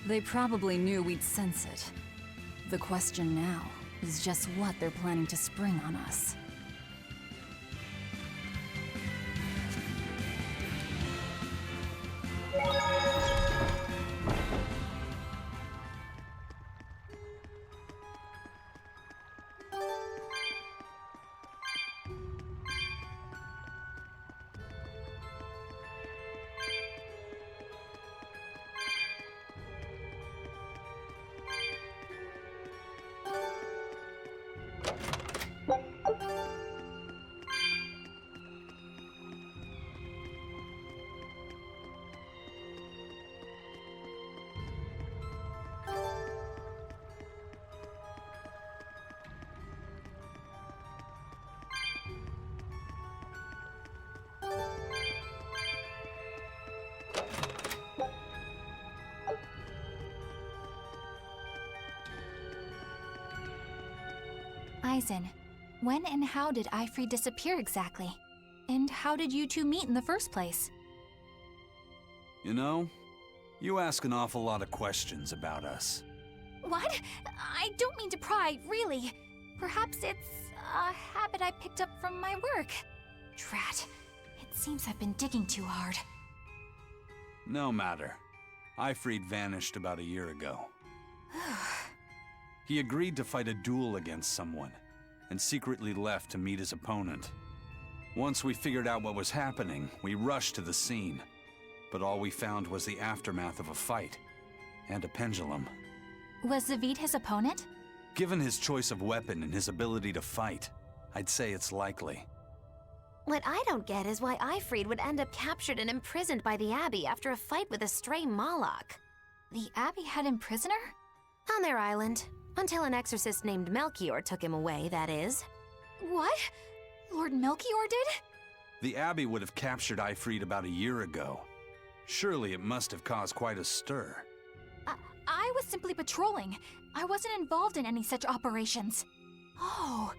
They probably knew we'd sense it. The question now is just what they're planning to spring on us. Eisen, when and how did Ifrid disappear exactly? And how did you two meet in the first place? You know, you ask an awful lot of questions about us. What? I don't mean to pry, really. Perhaps it's a habit I picked up from my work. Drat. It seems I've been digging too hard. No matter. Ifrid vanished about a year ago. He agreed to fight a duel against someone, and secretly left to meet his opponent. Once we figured out what was happening, we rushed to the scene. But all we found was the aftermath of a fight, and a pendulum. Was Zavied his opponent? Given his choice of weapon and his ability to fight, I'd say it's likely. What I don't get is why Ifrid would end up captured and imprisoned by the Abbey after a fight with a stray Moloch. The Abbey had him prisoner? On their island. Until an exorcist named Melchior took him away, that is. What? Lord Melchior did? The Abbey would have captured Ifrid about a year ago. Surely it must have caused quite a stir. I was simply patrolling. I wasn't involved in any such operations. Oh,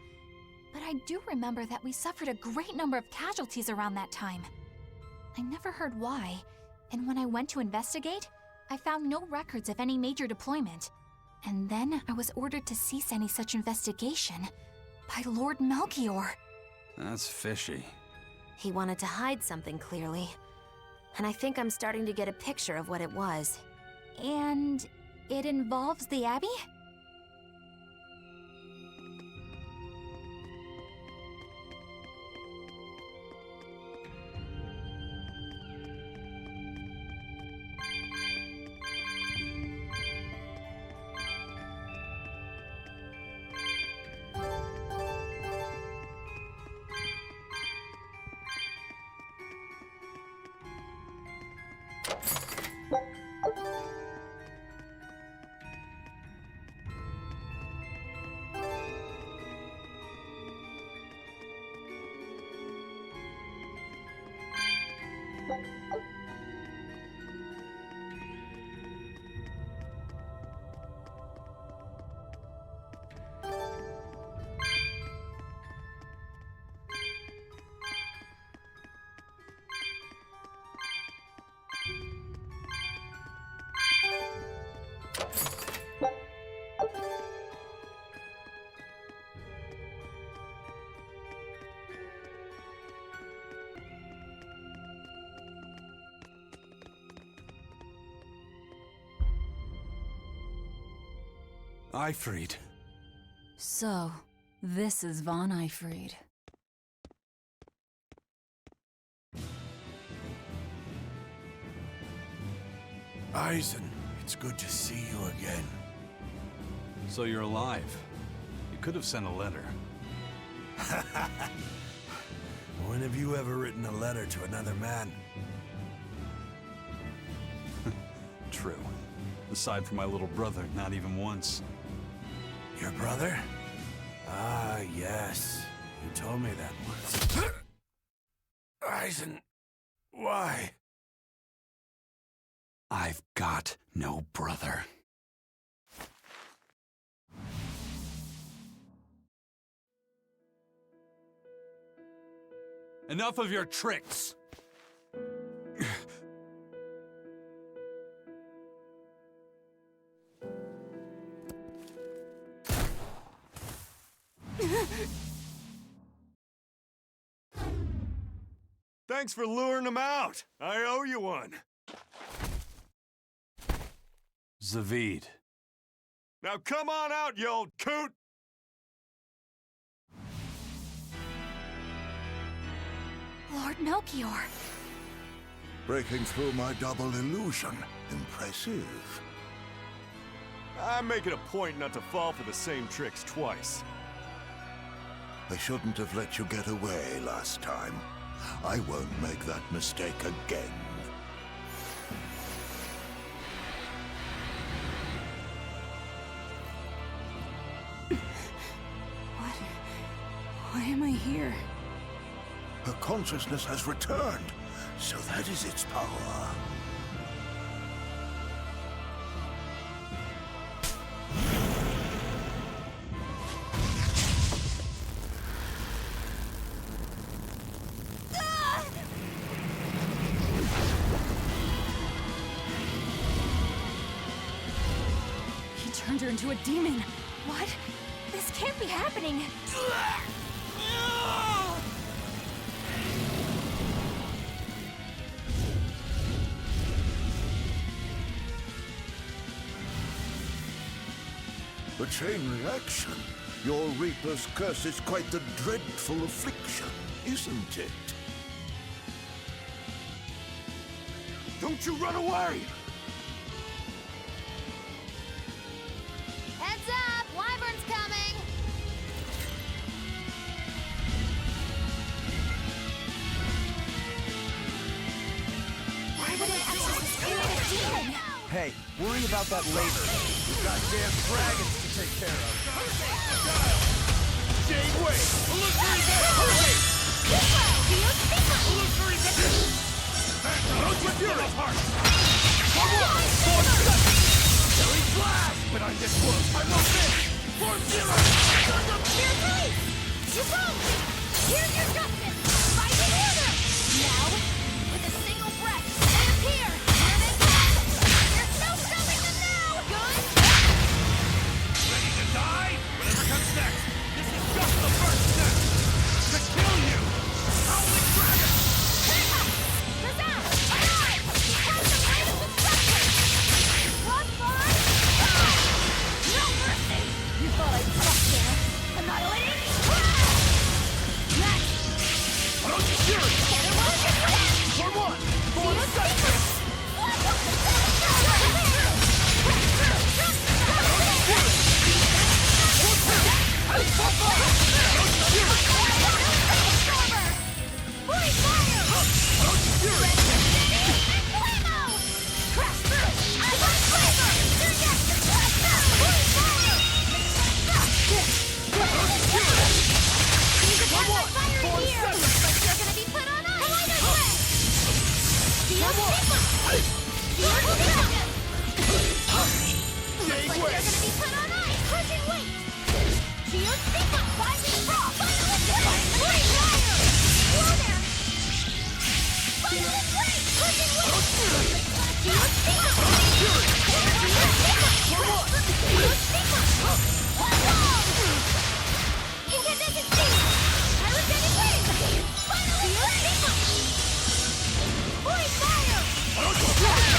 but I do remember that we suffered a great number of casualties around that time. I never heard why, and when I went to investigate, I found no records of any major deployment. And then I was ordered to cease any such investigation by Lord Melchior. That's fishy. He wanted to hide something, clearly. And I think I'm starting to get a picture of what it was. And it involves the Abbey? Ifrid. So, this is Von Ifrid. Eisen, it's good to see you again. So you're alive. You could have sent a letter. When have you ever written a letter to another man? True. Aside from my little brother, not even once. Your brother? Ah, yes. You told me that once. Eisen, why? I've got no brother. Enough of your tricks! Thanks for luring him out. I owe you one. Zavied. Now come on out, you old coot! Lord Melchior. Breaking through my double illusion. Impressive. I'm making a point not to fall for the same tricks twice. I shouldn't have let you get away last time. I won't make that mistake again. Why am I here? Her consciousness has returned, so that is its power. He turned her into a demon. What? This can't be happening. A chain reaction. Your Reaper's curse is quite the dreadful affliction, isn't it? Don't you run away! Heads up! Wyvern's coming! Why would an exorcist create a demon? Hey, worry about that later. We've got damn dragons to take care of. Jade Way! Illusory Hurricane! Illusory Those with your heart! Come on! Form Silly Flash! But I'm this close, I won't miss! Form Zero! Your place! You won't! Here's your justice! Fight in order! Now, with a single Gave way! They're gonna be put on ice! Crushing weight! Geostigma! Rising frost! Final embrace! Free fire! Whoa there! Final embrace! Crushing weight! Geostigma! Geostigma! Incandescent beam! Pyrogenic wave! Final embrace! Free fire! Elements of three!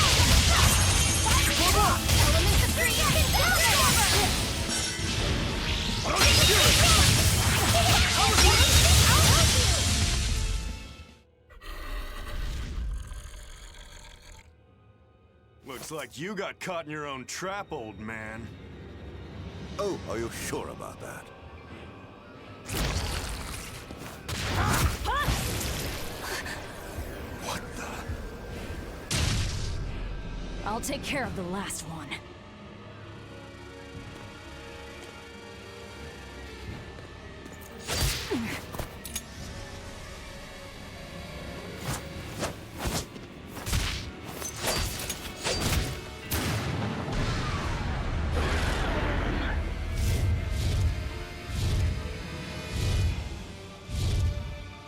Looks like you got caught in your own trap, old man. Oh, are you sure about that? What the? I'll take care of the last one.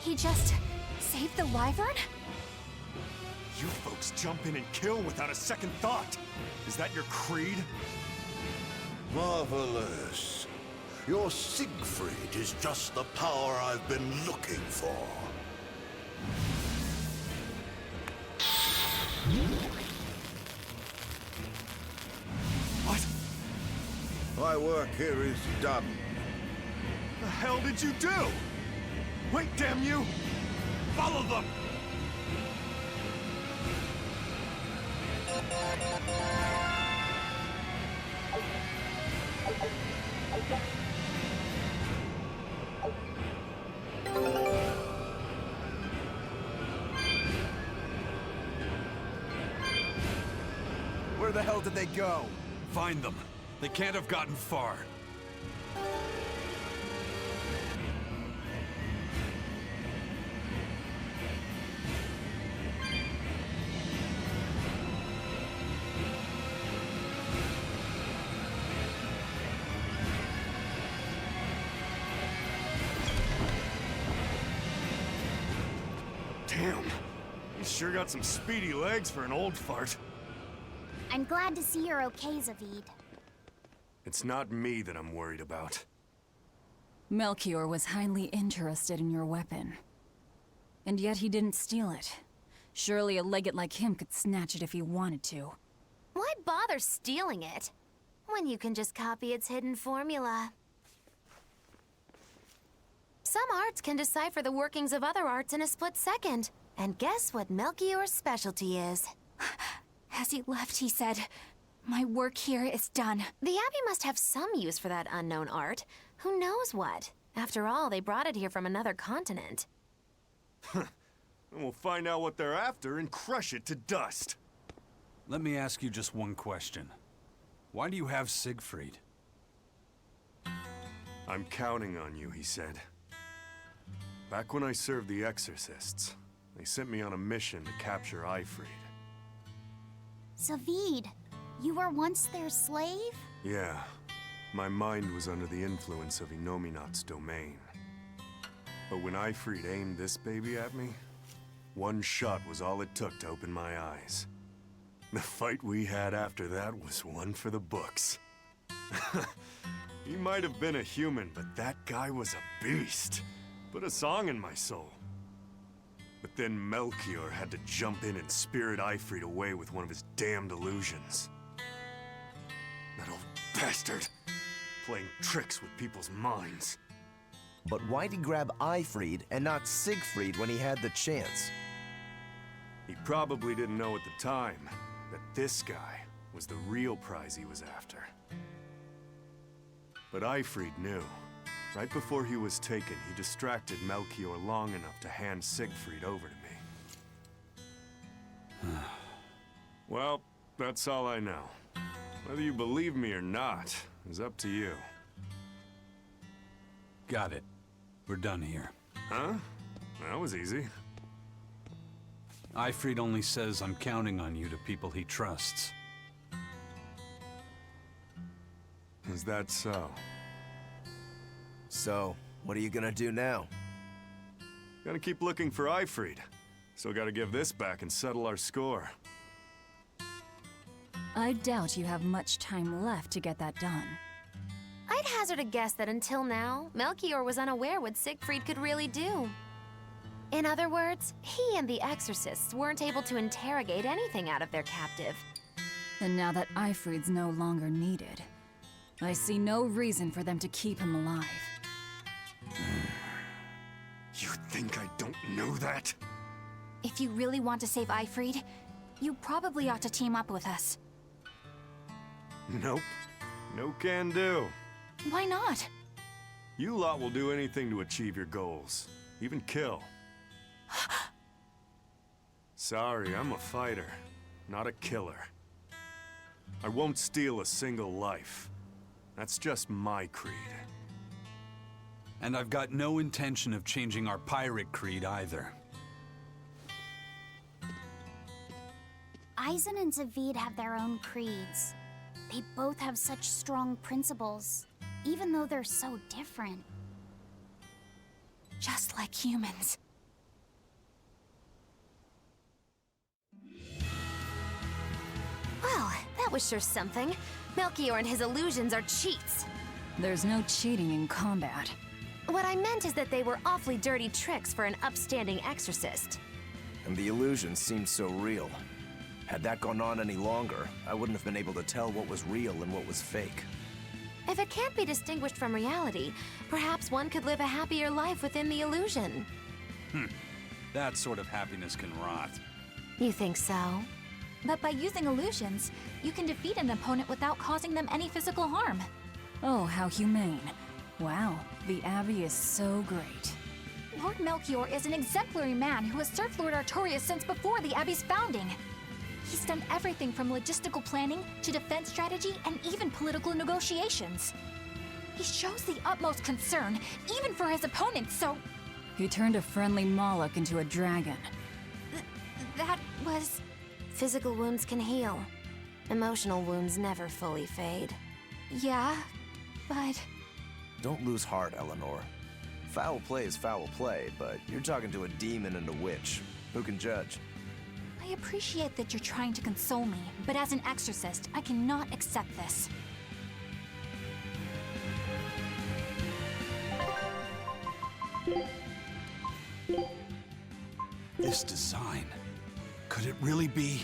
He just saved the wyvern? You folks jump in and kill without a second thought. Is that your creed? Marvelous. Your Siegfried is just the power I've been looking for. What? My work here is done. The hell did you do? Wait, damn you! Follow them! Where the hell did they go? Find them. They can't have gotten far. Damn. You sure got some speedy legs for an old fart. I'm glad to see you're okay, Zavied. It's not me that I'm worried about. Melchior was highly interested in your weapon. And yet he didn't steal it. Surely a legate like him could snatch it if he wanted to. Why bother stealing it when you can just copy its hidden formula? Some arts can decipher the workings of other arts in a split second. And guess what Melchior's specialty is? As he left, he said, "My work here is done." The Abbey must have some use for that unknown art. Who knows what? After all, they brought it here from another continent. And we'll find out what they're after and crush it to dust. Let me ask you just one question. Why do you have Siegfried? I'm counting on you, he said. Back when I served the Exorcists, they sent me on a mission to capture Ifrid. Zavied, you were once their slave? Yeah, my mind was under the influence of Inominat's domain. But when Ifrid aimed this baby at me, one shot was all it took to open my eyes. The fight we had after that was one for the books. He might have been a human, but that guy was a beast. Put a song in my soul. But then Melchior had to jump in and spirit Ifrid away with one of his damned illusions. That old bastard, playing tricks with people's minds. But why'd he grab Ifrid and not Siegfried when he had the chance? He probably didn't know at the time that this guy was the real prize he was after. But Ifrid knew. Right before he was taken, he distracted Melchior long enough to hand Siegfried over to me. Well, that's all I know. Whether you believe me or not is up to you. Got it. We're done here. Huh? That was easy. Ifrid only says I'm counting on you to people he trusts. Is that so? So, what are you gonna do now? Gotta keep looking for Ifrid. Still gotta give this back and settle our score. I doubt you have much time left to get that done. I'd hazard a guess that until now, Melchior was unaware what Siegfried could really do. In other words, he and the exorcists weren't able to interrogate anything out of their captive. And now that Ifrid's no longer needed, I see no reason for them to keep him alive. You think I don't know that? If you really want to save Ifrid, you probably ought to team up with us. Nope. No can do. Why not? You lot will do anything to achieve your goals. Even kill. Sorry, I'm a fighter, not a killer. I won't steal a single life. That's just my creed. And I've got no intention of changing our pirate creed either. Eisen and Zavied have their own creeds. They both have such strong principles, even though they're so different. Just like humans. Well, that was sure something. Melchior and his illusions are cheats. There's no cheating in combat. What I meant is that they were awfully dirty tricks for an upstanding exorcist. And the illusion seemed so real. Had that gone on any longer, I wouldn't have been able to tell what was real and what was fake. If it can't be distinguished from reality, perhaps one could live a happier life within the illusion. That sort of happiness can rot. You think so? But by using illusions, you can defeat an opponent without causing them any physical harm. Oh, how humane. Wow, the Abbey is so great. Lord Melchior is an exemplary man who has served Lord Artorias since before the Abbey's founding. He's done everything from logistical planning to defense strategy and even political negotiations. He shows the utmost concern, even for his opponents, so... He turned a friendly Moloch into a dragon. That was... Physical wounds can heal. Emotional wounds never fully fade. Yeah, but... Don't lose heart, Eleanor. Foul play is foul play, but you're talking to a demon and a witch. Who can judge? I appreciate that you're trying to console me, but as an exorcist, I cannot accept this. This design, could it really be?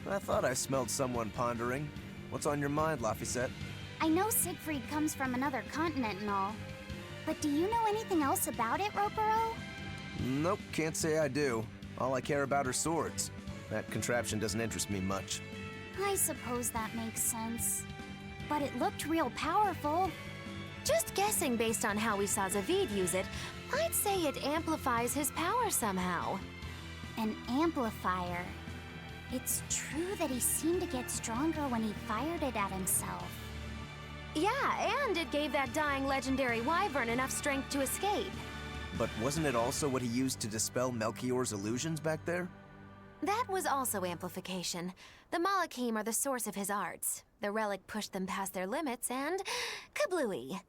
I thought I smelled someone pondering. What's on your mind, Laphicet? I know Siegfried comes from another continent and all, but do you know anything else about it, Ropero? Nope, can't say I do. All I care about are swords. That contraption doesn't interest me much. I suppose that makes sense. But it looked real powerful. Just guessing based on how we saw Zavied use it, I'd say it amplifies his power somehow. An amplifier. It's true that he seemed to get stronger when he fired it at himself. Yeah, and it gave that dying legendary wyvern enough strength to escape. But wasn't it also what he used to dispel Melchior's illusions back there? That was also amplification. The Malachim are the source of his arts. The relic pushed them past their limits and... kablooey.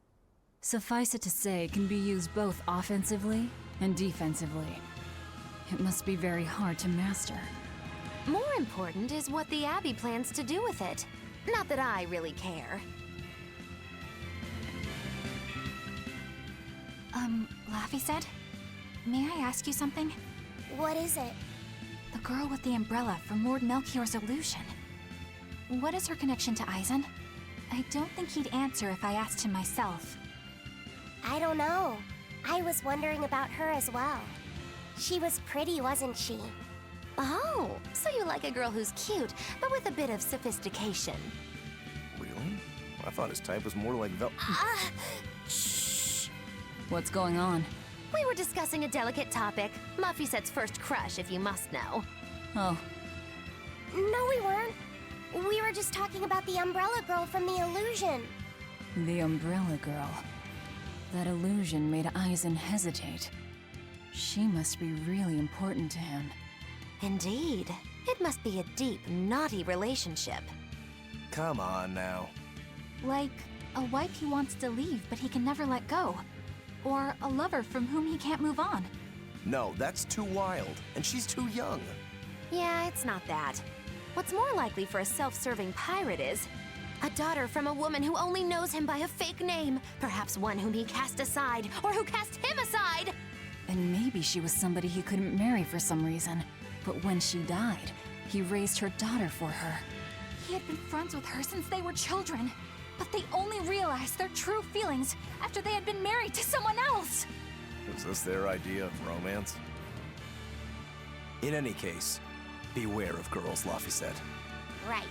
Suffice it to say, it can be used both offensively and defensively. It must be very hard to master. More important is what the Abbey plans to do with it. Not that I really care. Laffy said, may I ask you something? What is it? The girl with the umbrella from Lord Melchior's illusion. What is her connection to Eisen? I don't think he'd answer if I asked him myself. I don't know. I was wondering about her as well. She was pretty, wasn't she? Oh, so you like a girl who's cute, but with a bit of sophistication. Really? I thought his type was more like Shh! What's going on? We were discussing a delicate topic. Muffiset's first crush, if you must know. Oh. No, we weren't. We were just talking about the umbrella girl from the illusion. The umbrella girl. That illusion made Eisen hesitate. She must be really important to him. Indeed. It must be a deep, naughty relationship. Come on now. Like a wife he wants to leave, but he can never let go. Or a lover from whom he can't move on. No, that's too wild, and she's too young. Yeah, it's not that. What's more likely for a self-serving pirate is a daughter from a woman who only knows him by a fake name, perhaps one whom he cast aside, or who cast him aside! And maybe she was somebody he couldn't marry for some reason. But when she died, he raised her daughter for her. He had been friends with her since they were children, but they only realized their true feelings after they had been married to someone else! Was this their idea of romance? In any case, beware of girls, Laffy said. Right.